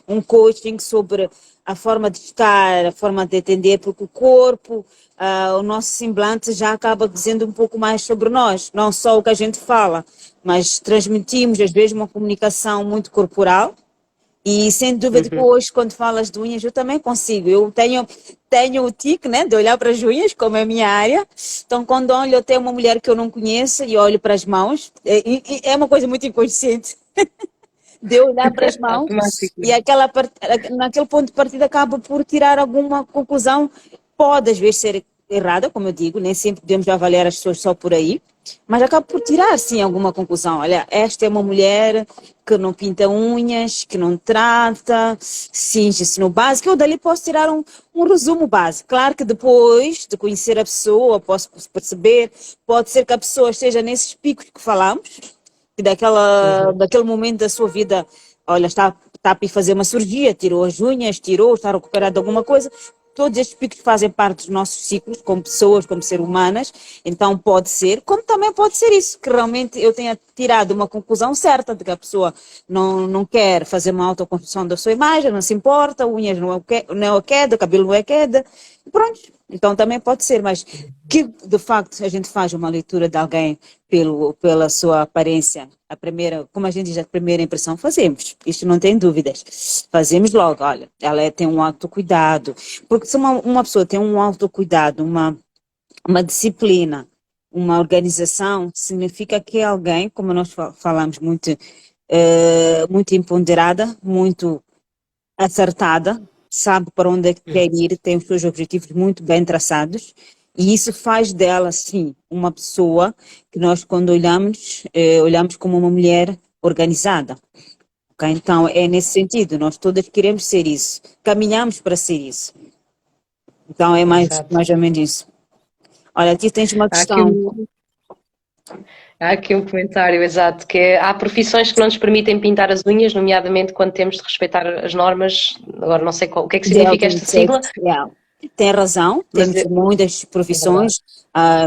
um coaching sobre a forma de estar, a forma de atender, porque o corpo, o nosso semblante já acaba dizendo um pouco mais sobre nós, não só o que a gente fala, mas transmitimos às vezes uma comunicação muito corporal. E sem dúvida que Uhum. hoje, quando falas de unhas, eu também consigo. Eu tenho o tique, né, de olhar para as unhas, como é a minha área. Então, quando olho até uma mulher que eu não conheço e olho para as mãos, é uma coisa muito inconsciente de eu olhar para as mãos Automático. e naquele ponto de partida acabo por tirar alguma conclusão. Pode às vezes ser errada, como eu digo, nem sempre podemos avaliar as pessoas só por aí, mas acabo por tirar sim alguma conclusão. Olha, esta é uma mulher que não pinta unhas, que não trata, cinge-se no básico. Eu dali posso tirar um resumo básico. Claro que depois de conhecer a pessoa, posso perceber, pode ser que a pessoa esteja nesses picos que falamos, que Uhum. daquele momento da sua vida, olha, está a fazer uma cirurgia, tirou as unhas, está recuperado de alguma coisa. Todos estes picos fazem parte dos nossos ciclos, como pessoas, como seres humanas, então pode ser, como também pode ser isso, que realmente eu tenha tirado uma conclusão certa de que a pessoa não quer fazer uma autoconstrução da sua imagem, não se importa, unhas não é queda, cabelo não é queda, e pronto, Então também pode ser, mas que de facto a gente faz uma leitura de alguém pela sua aparência, a primeira, como a gente diz, a primeira impressão, fazemos. Isto não tem dúvidas. Fazemos logo, olha, ela tem um autocuidado. Porque se uma pessoa tem um autocuidado, uma disciplina, uma organização, significa que é alguém, como nós falamos, muito empoderada, muito acertada, sabe para onde é que quer ir, tem os seus objetivos muito bem traçados, e isso faz dela, sim, uma pessoa que nós, quando olhamos, olhamos como uma mulher organizada. Ok? Então, é nesse sentido, nós todas queremos ser isso, caminhamos para ser isso. Então, é Exato. mais ou menos isso. Olha, aqui tens uma Há aqui questão. há aqui um comentário, exato, que é, há profissões que não nos permitem pintar as unhas, nomeadamente quando temos de respeitar as normas. Agora não sei o que é que significa esta sigla, Tem razão, mas temos muitas é verdade. profissões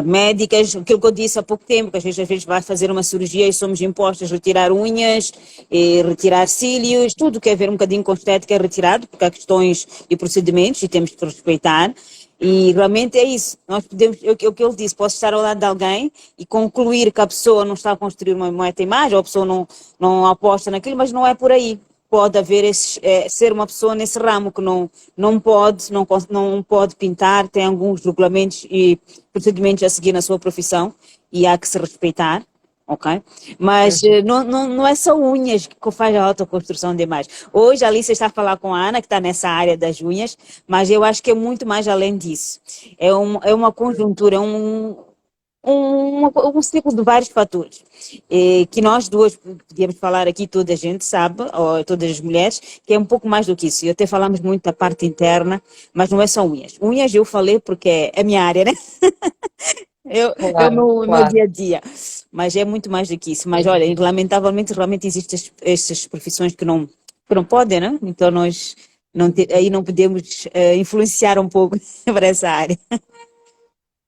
médicas, aquilo que eu disse há pouco tempo, que às vezes vai fazer uma cirurgia e somos impostos a retirar unhas, e retirar cílios, tudo que é ver um bocadinho com estética é retirado, porque há questões e procedimentos e temos que respeitar. E realmente é isso. Nós podemos, o que ele disse, posso estar ao lado de alguém e concluir que a pessoa não está a construir uma imagem, ou a pessoa não aposta naquilo, mas não é por aí. Pode haver ser uma pessoa nesse ramo que não pode pintar, tem alguns regulamentos e procedimentos a seguir na sua profissão e há que se respeitar. Ok? Mas não é só unhas que faz a autoconstrução de imagem. Hoje a Alice está a falar com a Ana, que está nessa área das unhas, mas eu acho que é muito mais além disso. É uma conjuntura, um ciclo de vários fatores. Que nós duas podíamos falar aqui, toda a gente sabe, ou todas as mulheres, que é um pouco mais do que isso. E até falamos muito da parte interna, mas não é só unhas. Unhas eu falei porque é a minha área, né? É o Claro, meu claro. dia a dia, mas é muito mais do que isso. Mas olha, lamentavelmente, realmente existem estas profissões que não podem, né? Então nós aí não podemos influenciar um pouco para essa área.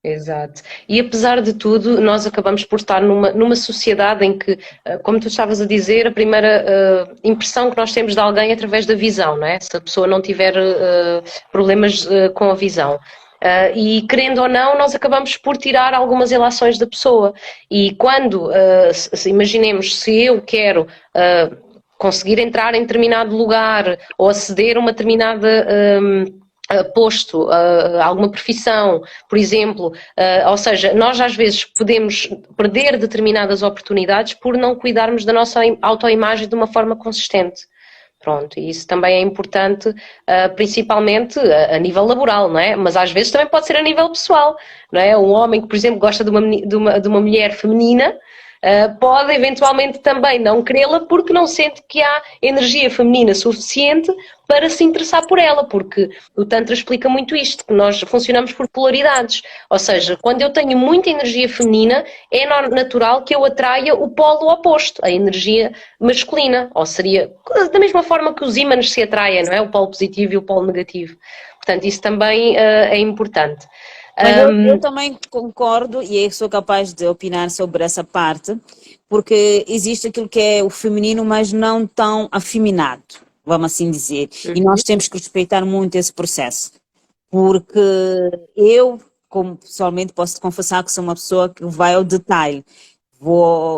Exato. E apesar de tudo, nós acabamos por estar numa sociedade em que, como tu estavas a dizer, a primeira impressão que nós temos de alguém é através da visão, não é? Se a pessoa não tiver problemas com a visão. E querendo ou não, nós acabamos por tirar algumas ilações da pessoa. E quando, imaginemos, se eu quero conseguir entrar em determinado lugar ou aceder a uma determinada posto, alguma profissão, por exemplo, ou seja, nós às vezes podemos perder determinadas oportunidades por não cuidarmos da nossa autoimagem de uma forma consistente. Pronto, e isso também é importante, principalmente a nível laboral, não é? Mas às vezes também pode ser a nível pessoal, não é? Um homem que, por exemplo, gosta de uma mulher feminina, pode eventualmente também não querê-la porque não sente que há energia feminina suficiente para se interessar por ela, porque o Tantra explica muito isto, que nós funcionamos por polaridades, ou seja, quando eu tenho muita energia feminina, é natural que eu atraia o polo oposto, a energia masculina, ou seria da mesma forma que os ímãs se atraem, não é? O polo positivo e o polo negativo. Portanto, isso também é importante. Mas eu também concordo e sou capaz de opinar sobre essa parte, porque existe aquilo que é o feminino, mas não tão afeminado, vamos assim dizer. E nós temos que respeitar muito esse processo, porque eu, como pessoalmente, posso te confessar que sou uma pessoa que vai ao detalhe.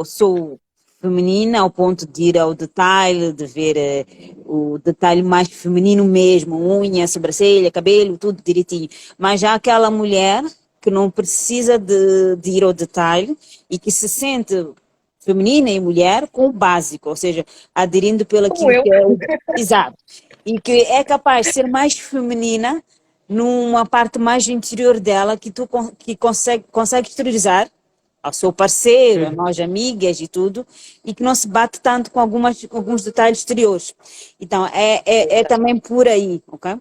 Sou feminina ao ponto de ir ao detalhe, de ver o detalhe mais feminino mesmo, unha, sobrancelha, cabelo, tudo direitinho. Mas há aquela mulher que não precisa de ir ao detalhe e que se sente feminina e mulher com o básico, ou seja, aderindo pelo Como aquilo eu. que é o exato. E que é capaz de ser mais feminina numa parte mais interior dela que consegue exteriorizar ao seu parceiro, a nós amigas e tudo, e que não se bate tanto com alguns detalhes exteriores. Então, é também por aí, ok?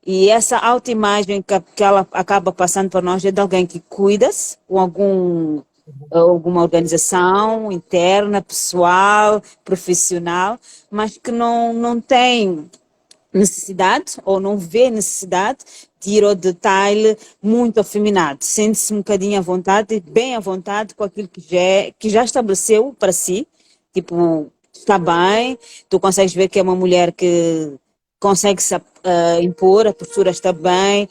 E essa autoimagem que ela acaba passando para nós é de alguém que cuida-se com alguma organização interna, pessoal, profissional, mas que não tem necessidade ou não vê necessidade de ir ao detalhe muito afeminado, sente-se um bocadinho à vontade, bem à vontade com aquilo que já estabeleceu para si, tipo, está bem, tu consegues ver que é uma mulher que consegue se impor, a postura está bem,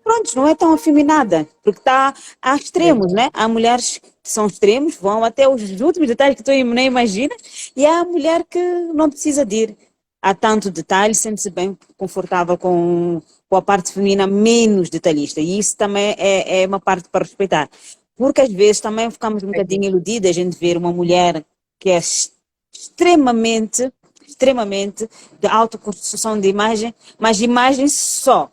pronto, não é tão afeminada, porque está há extremos, né? Há mulheres que são extremos, vão até os últimos detalhes que tu nem imaginas, e há a mulher que não precisa de ir a tanto detalhe, sente-se bem confortável com a parte feminina menos detalhista, e isso também é uma parte para respeitar. Porque às vezes também ficamos um bocadinho iludidas a gente ver uma mulher que é extremamente de alta construção de imagem, mas imagem só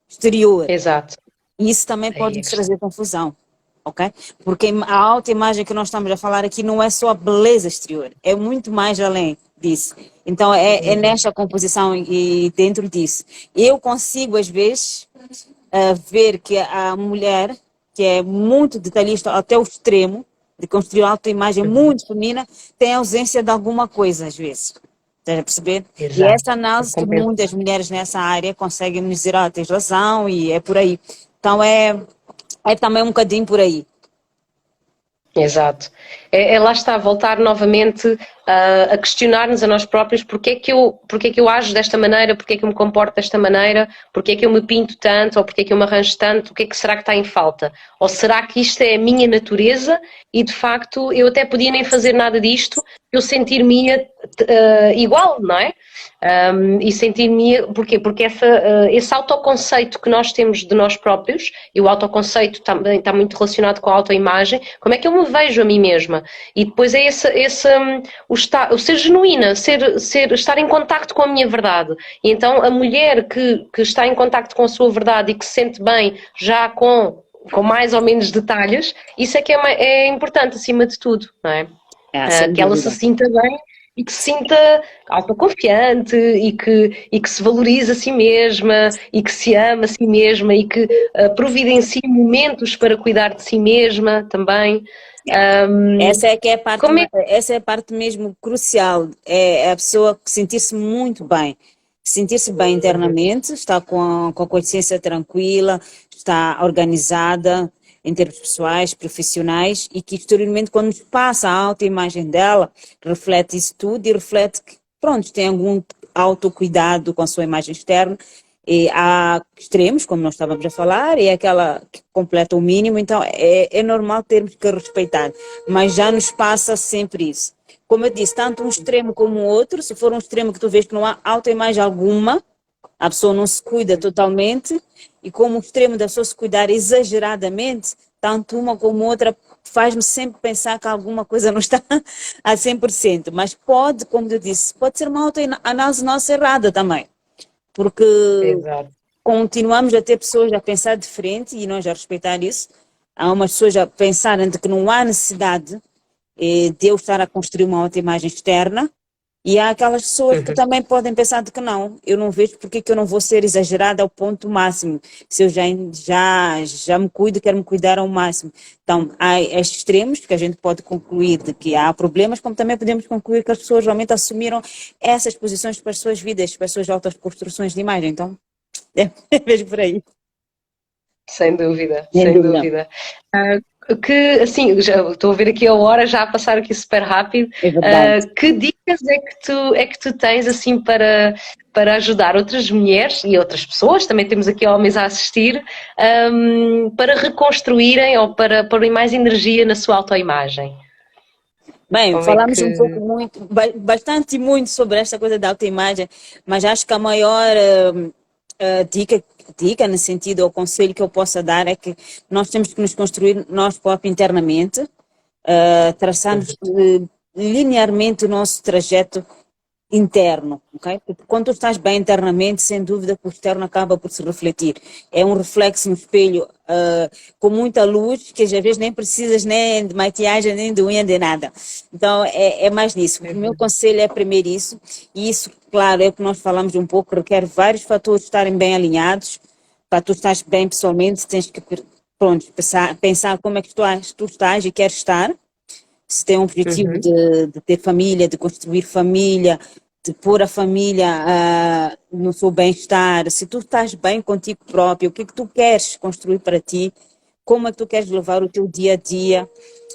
exterior. Exato. E isso também Aí pode é nos que está. trazer confusão, ok? Porque a autoimagem que nós estamos a falar aqui não é só a beleza exterior, é muito mais além disso. Então é nesta composição e dentro disso. Eu consigo, às vezes, ver que a mulher, que é muito detalhista até o extremo, de construir uma autoimagem muito feminina, tem ausência de alguma coisa, às vezes. Estás a perceber? E Exato. essa análise que Compensa. muitas mulheres nessa área conseguem me dizer, ah, tens razão, e é por aí. Então é também um bocadinho por aí. Exato. Lá está, voltar novamente a questionar-nos a nós próprios porque é que eu ajo desta maneira, porque é que eu me comporto desta maneira, porque é que eu me pinto tanto, ou porque é que eu me arranjo tanto, o que é que será que está em falta? Ou será que isto é a minha natureza e de facto eu até podia nem fazer nada disto, eu sentir-me igual, não é? E sentir-me, porquê? Porque esse autoconceito que nós temos de nós próprios, e o autoconceito também está muito relacionado com a autoimagem, como é que eu me vejo a mim mesma? E depois é o ser genuína, estar em contacto com a minha verdade. E então a mulher que está em contacto com a sua verdade e que se sente bem já com mais ou menos detalhes, isso é que é importante acima de tudo, não é? Sem Que ela se dúvida. sinta bem e que se sinta autoconfiante e que se valorize a si mesma e que se ama a si mesma e que providencie momentos para cuidar de si mesma também. Um, Essa é que é a parte, como é essa é a parte mesmo crucial, é a pessoa sentir-se bem internamente, estar com a consciência tranquila, estar organizada em termos pessoais, profissionais, e que exteriormente, quando nos passa a autoimagem dela, reflete isso tudo e reflete que, pronto, tem algum autocuidado com a sua imagem externa. E há extremos, como nós estávamos a falar, e é aquela que completa o mínimo, então é normal termos que respeitar, mas já nos passa sempre isso. Como eu disse, tanto um extremo como o outro, se for um extremo que tu vês que não há autoimagem alguma, a pessoa não se cuida totalmente, e como o extremo da pessoa se cuidar exageradamente, tanto uma como outra faz-me sempre pensar que alguma coisa não está a 100%, mas pode, como eu disse, pode ser uma autoanálise nossa errada também. Porque Exato. continuamos a ter pessoas a pensar diferente e nós a respeitar isso. Há umas pessoas a pensarem de que não há necessidade de eu estar a construir uma outra imagem externa, e há aquelas pessoas que também podem pensar de que não, eu não vejo porque que eu não vou ser exagerada ao ponto máximo, se eu já me cuido, quero me cuidar ao máximo. Então, há estes extremos que a gente pode concluir de que há problemas, como também podemos concluir que as pessoas realmente assumiram essas posições para as suas vidas, para as suas altas construções de imagem. Então, é mesmo por aí. Sem dúvida, Sem sem dúvida. dúvida. Assim, já estou a ver aqui a hora já a passar aqui super rápido. É verdade. Que dicas é que tu tens assim para ajudar outras mulheres e outras pessoas, também temos aqui homens a assistir, para reconstruírem ou para porem mais energia na sua autoimagem? Bem, Como é falamos um pouco que. muito, bastante e muito sobre esta coisa da autoimagem, mas acho que a maior dica no sentido, ou conselho que eu possa dar é que nós temos que nos construir nós próprios internamente, traçarmos linearmente o nosso trajeto interno, ok? Porque quando tu estás bem internamente, sem dúvida que o externo acaba por se refletir. É um reflexo no espelho com muita luz, que às vezes nem precisas nem de maquiagem, nem de unha, de nada. Então é mais nisso. O meu conselho é primeiro isso, e isso, claro, é o que nós falamos um pouco, requer vários fatores estarem bem alinhados. Para tu estás bem pessoalmente, tens que, pronto, pensar como é que tu estás e queres estar. Se tem um objetivo Uhum. de ter família, de construir família, de pôr a família no seu bem-estar, se tu estás bem contigo próprio, o que é que tu queres construir para ti, como é que tu queres levar o teu dia a dia.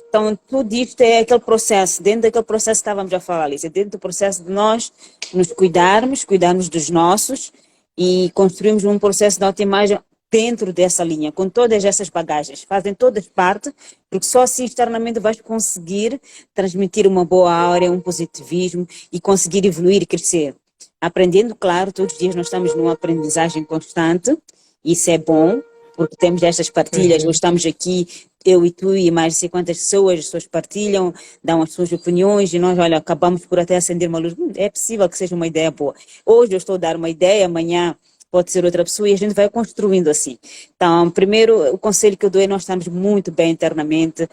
Então, tudo isto é aquele processo, dentro daquele processo que estávamos a falar, Alice, dentro do processo de nós nos cuidarmos dos nossos e construirmos um processo de autoimagem dentro dessa linha, com todas essas bagagens, fazem todas parte, porque só assim externamente vais conseguir transmitir uma boa aura, um positivismo e conseguir evoluir e crescer. Aprendendo, claro, todos os dias nós estamos numa aprendizagem constante, isso é bom, porque temos estas partilhas, hoje estamos aqui, eu e tu e mais de 50 pessoas, as pessoas partilham, dão as suas opiniões e nós, olha, acabamos por até acender uma luz. É possível que seja uma ideia boa. Hoje eu estou a dar uma ideia, amanhã pode ser outra pessoa e a gente vai construindo assim. Então, primeiro, o conselho que eu dou é nós estamos muito bem internamente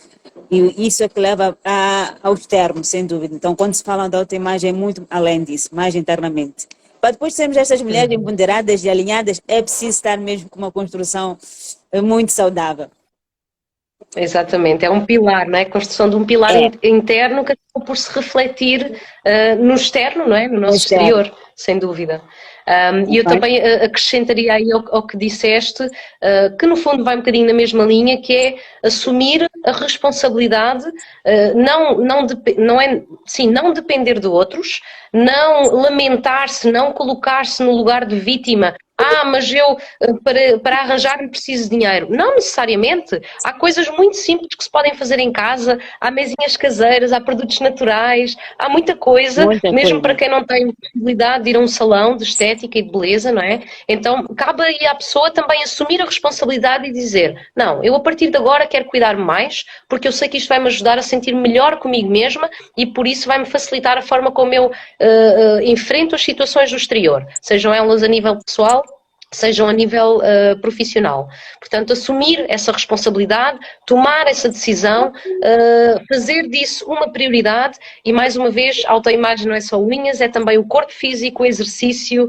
e isso é que leva aos termos, sem dúvida. Então, quando se fala da autoimagem, é muito além disso, mais internamente. Para depois sermos estas mulheres empoderadas e alinhadas, é preciso estar mesmo com uma construção muito saudável. Exatamente, é um pilar, não é? A construção de um pilar interno que acaba por se refletir no externo, não é? No nosso exterior, sem dúvida. E eu também acrescentaria aí ao que disseste, que no fundo vai um bocadinho na mesma linha, que é assumir a responsabilidade, não depender de outros, não lamentar-se, não colocar-se no lugar de vítima. Mas eu para arranjar-me preciso de dinheiro. Não necessariamente. Há coisas muito simples que se podem fazer em casa, há mesinhas caseiras, há produtos naturais, há muita coisa, mesmo para quem não tem possibilidade de ir a um salão de estética e de beleza, não é? Então, cabe aí à pessoa também assumir a responsabilidade e dizer, não, eu a partir de agora quero cuidar-me mais, porque eu sei que isto vai-me ajudar a sentir melhor comigo mesma e por isso vai-me facilitar a forma como eu enfrento as situações do exterior, sejam elas a nível pessoal, sejam a nível profissional. Portanto, assumir essa responsabilidade, tomar essa decisão, fazer disso uma prioridade e, mais uma vez, a autoimagem não é só unhas, é também o corpo físico, o exercício,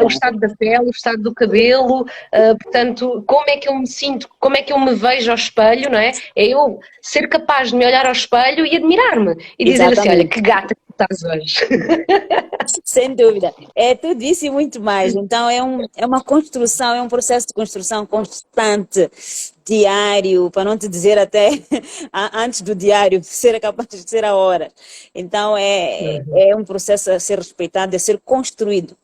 o estado da pele, o estado do cabelo, portanto, como é que eu me sinto, como é que eu me vejo ao espelho, não é? É eu ser capaz de me olhar ao espelho e admirar-me e dizer assim, olha, que gata que estás hoje. Sem dúvida. É tudo isso e muito mais. Então, é uma construção, é um processo de construção constante, diário, para não te dizer até antes do diário, ser capaz de ser a hora. Então, é um processo a ser respeitado, a ser construído.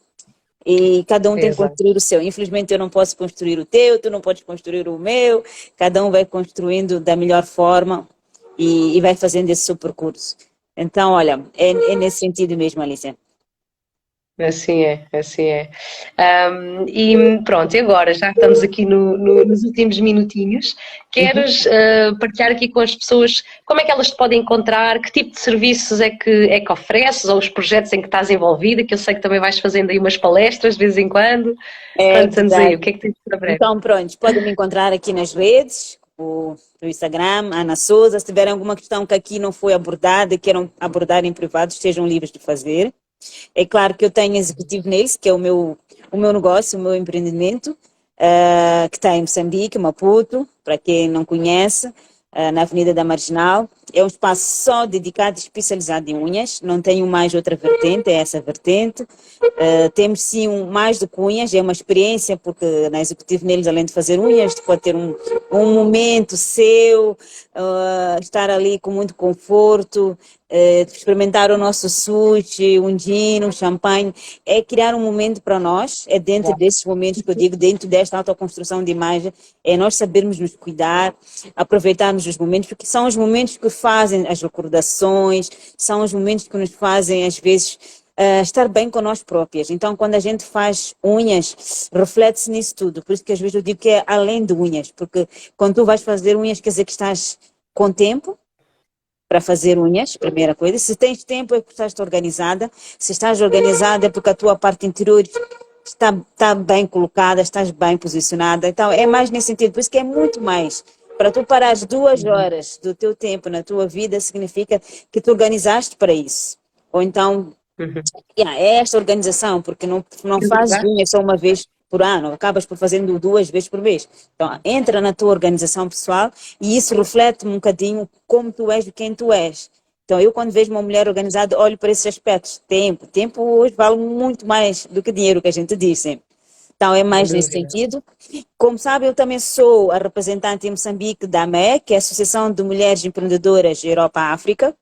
E cada um tem que construir o seu. Infelizmente, eu não posso construir o teu, tu não podes construir o meu. Cada um vai construindo da melhor forma e vai fazendo esse seu percurso. Então, olha, é nesse sentido mesmo, Alicia. Assim é, assim é. E pronto, e agora já estamos aqui nos últimos minutinhos. Queres partilhar aqui com as pessoas como é que elas te podem encontrar, que tipo de serviços é que ofereces, ou os projetos em que estás envolvida, que eu sei que também vais fazendo aí umas palestras de vez em quando. Conta-nos aí, o que é que tens para breve? Então, pronto, podem me encontrar aqui nas redes, no Instagram, Ana Souza. Se tiverem alguma questão que aqui não foi abordada, queiram abordar em privado, estejam livres de fazer. É claro que eu tenho Executive Nails, que é o meu negócio, o meu empreendimento, que está em Moçambique, Maputo, para quem não conhece, na Avenida da Marginal. É um espaço só dedicado e especializado em unhas, não tenho mais outra vertente, é essa vertente. Temos sim mais do que unhas, é uma experiência, porque na Executive Nails, além de fazer unhas, pode ter um momento seu, estar ali com muito conforto, experimentar o nosso sushi, um gin, um champanhe, é criar um momento para nós, é dentro desses momentos que eu digo, dentro desta autoconstrução de imagem, é nós sabermos nos cuidar, aproveitarmos os momentos, porque são os momentos que fazem as recordações, são os momentos que nos fazem, às vezes, estar bem com nós próprias. Então, quando a gente faz unhas, reflete-se nisso tudo. Por isso que às vezes eu digo que é além de unhas, porque quando tu vais fazer unhas, quer dizer que estás com tempo para fazer unhas, primeira coisa. Se tens tempo é porque estás organizada. Se estás organizada é porque a tua parte interior está bem colocada, estás bem posicionada. Então, é mais nesse sentido. Por isso que é muito mais. Para tu parares 2 horas do teu tempo na tua vida, significa que tu organizaste para isso. Ou então, é esta organização, porque não fazes unhas só uma vez por ano, acabas por fazendo 2 vezes por mês. Então, entra na tua organização pessoal e isso reflete um bocadinho como tu és e quem tu és. Então, eu quando vejo uma mulher organizada, olho para esses aspectos. Tempo hoje vale muito mais do que dinheiro, que a gente diz sempre. Então, é mais nesse sentido. Como sabe, eu também sou a representante em Moçambique da AME, que é a Associação de Mulheres Empreendedoras Europa-África.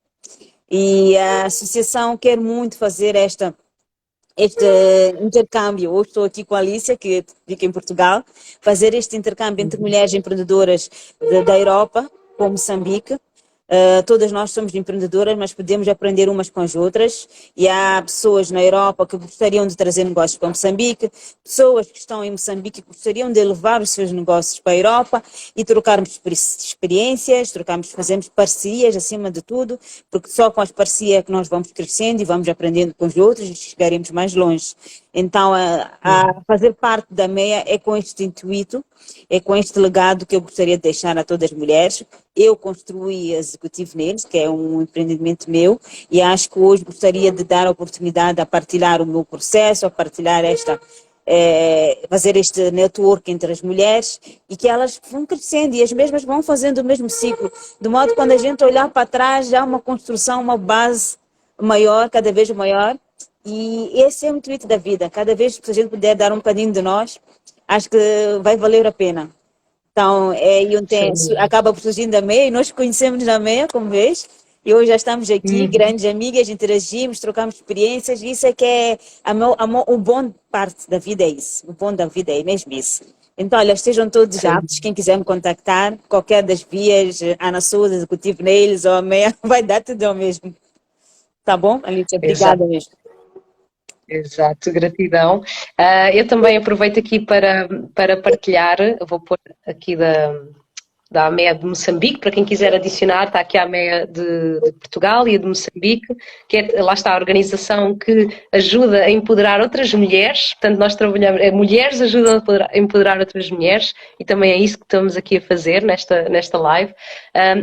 E a associação quer muito fazer esta este intercâmbio. Hoje estou aqui com a Alicia, que fica em Portugal, fazer este intercâmbio entre mulheres empreendedoras da Europa, com Moçambique. Todas nós somos empreendedoras, mas podemos aprender umas com as outras. E há pessoas na Europa que gostariam de trazer negócios para Moçambique, pessoas que estão em Moçambique que gostariam de levar os seus negócios para a Europa e trocarmos experiências, fazemos parcerias acima de tudo, porque só com as parcerias é que nós vamos crescendo e vamos aprendendo com os outros e chegaremos mais longe. Então, a fazer parte da MEA é com este intuito, é com este legado que eu gostaria de deixar a todas as mulheres. Eu construí a Executivo Nails, que é um empreendimento meu, e acho que hoje gostaria de dar a oportunidade a partilhar o meu processo, a partilhar fazer este network entre as mulheres e que elas vão crescendo e as mesmas vão fazendo o mesmo ciclo, de modo que quando a gente olhar para trás já há uma construção, uma base maior, cada vez maior. E esse é o intuito da vida. Cada vez que a gente puder dar um bocadinho de nós, acho que vai valer a pena. Então, acaba surgindo a MEA e nós conhecemos na MEA, como vês, e hoje já estamos aqui, grandes amigas, interagimos, trocamos experiências, e isso é que é o bom parte da vida é isso. O bom da vida é mesmo isso. Então, olha, estejam todos aptos, quem quiser me contactar, qualquer das vias, Ana Souza, Executivo Nails ou a MEA, vai dar tudo ao mesmo. Tá bom, Alicia? Obrigada mesmo. Exato, gratidão. Eu também aproveito aqui para partilhar, eu vou pôr aqui da AMEA de Moçambique, para quem quiser adicionar, está aqui a AMEA de Portugal e a de Moçambique, que é, lá está a organização que ajuda a empoderar outras mulheres, portanto nós trabalhamos, mulheres ajudam a empoderar outras mulheres e também é isso que estamos aqui a fazer nesta live.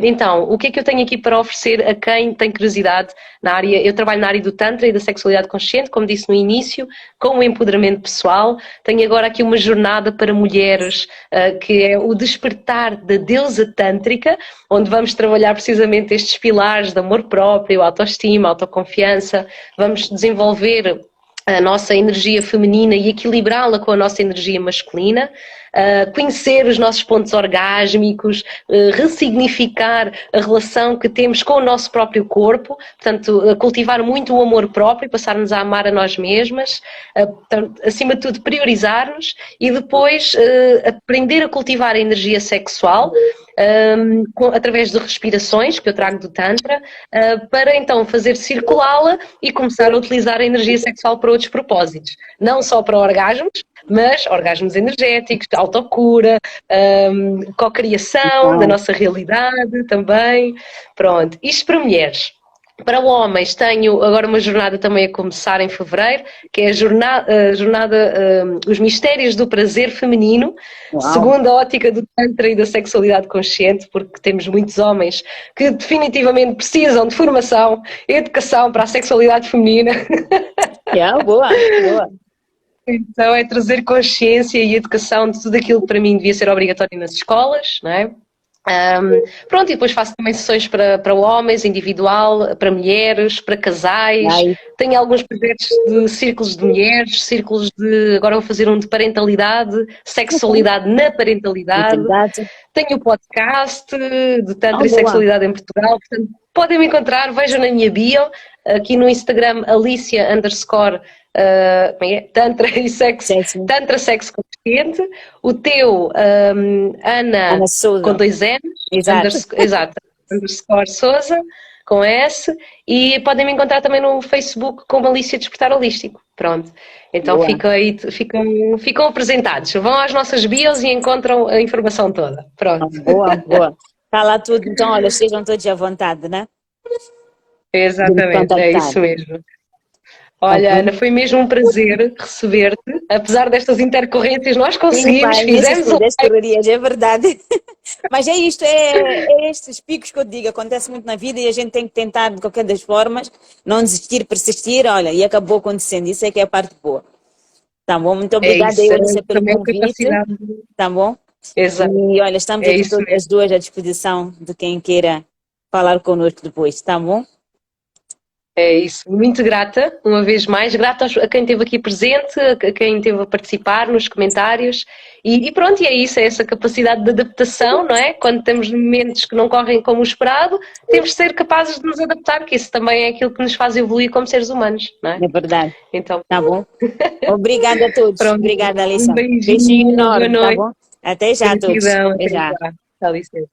Então, o que é que eu tenho aqui para oferecer a quem tem curiosidade na área? Eu trabalho na área do Tantra e da sexualidade consciente, como disse no início, com o empoderamento pessoal. Tenho agora aqui uma jornada para mulheres, que é o despertar da deusa tântrica, onde vamos trabalhar precisamente estes pilares de amor próprio, autoestima, autoconfiança, vamos desenvolver a nossa energia feminina e equilibrá-la com a nossa energia masculina, conhecer os nossos pontos orgásmicos, ressignificar a relação que temos com o nosso próprio corpo, portanto, cultivar muito o amor próprio, passarmos a amar a nós mesmas, portanto, acima de tudo priorizar-nos e depois aprender a cultivar a energia sexual, através de respirações que eu trago do Tantra, para então fazer circulá-la e começar a utilizar a energia sexual para outros propósitos, não só para orgasmos, mas orgasmos energéticos, autocura, cocriação da nossa realidade também. Pronto, isto para mulheres. Para homens tenho agora uma jornada também a começar em fevereiro, que é a jornada Os Mistérios do Prazer Feminino, segundo a ótica do Tantra e da sexualidade consciente, porque temos muitos homens que definitivamente precisam de formação e educação para a sexualidade feminina. Boa, boa. Então é trazer consciência e educação de tudo aquilo que para mim devia ser obrigatório nas escolas, não é? Pronto, e depois faço também sessões para homens, individual, para mulheres, para casais. Tenho alguns projetos de círculos de mulheres, agora vou fazer um de parentalidade, sexualidade na parentalidade. Tenho o podcast de Tantra e Sexualidade em Portugal, portanto podem me encontrar, vejam na minha bio, aqui no Instagram Alicia _ Tantra e Sexo, Tantra Sexo Consciente, o teu Ana com 2 N's, exato, _ Souza, com S, e podem me encontrar também no Facebook como Alicia Despertar Holístico. Pronto, então ficam apresentados, vão às nossas bios e encontram a informação toda. Pronto. Boa. Está lá tudo, então olha, estejam todos à vontade, né? Exatamente, é isso mesmo. Olha, Ana, foi mesmo um prazer receber-te, apesar destas intercorrências, nós conseguimos, fizemos correrias, é verdade. Mas é isto, é estes picos que eu digo, acontece muito na vida e a gente tem que tentar, de qualquer das formas, não desistir, persistir, olha, e acabou acontecendo, isso é que é a parte boa. Tá bom? Muito obrigada, Alicia, pelo convite. Tá bom? Exato. E olha, estamos aqui todas as duas à disposição de quem queira falar connosco depois, tá bom? É isso, muito grata, uma vez mais, grata a quem esteve aqui presente, a quem esteve a participar nos comentários e pronto, e é isso, é essa capacidade de adaptação, não é? Quando temos momentos que não correm como o esperado, temos de ser capazes de nos adaptar, que isso também é aquilo que nos faz evoluir como seres humanos, não é? É verdade. Então, Tá bom? Obrigada a todos. pronto, Obrigada, um Alissa. Beijinho beijinho, boa enorme, tá noite, bom? Até já a todos. gratidão, Até até já. já, dá licença.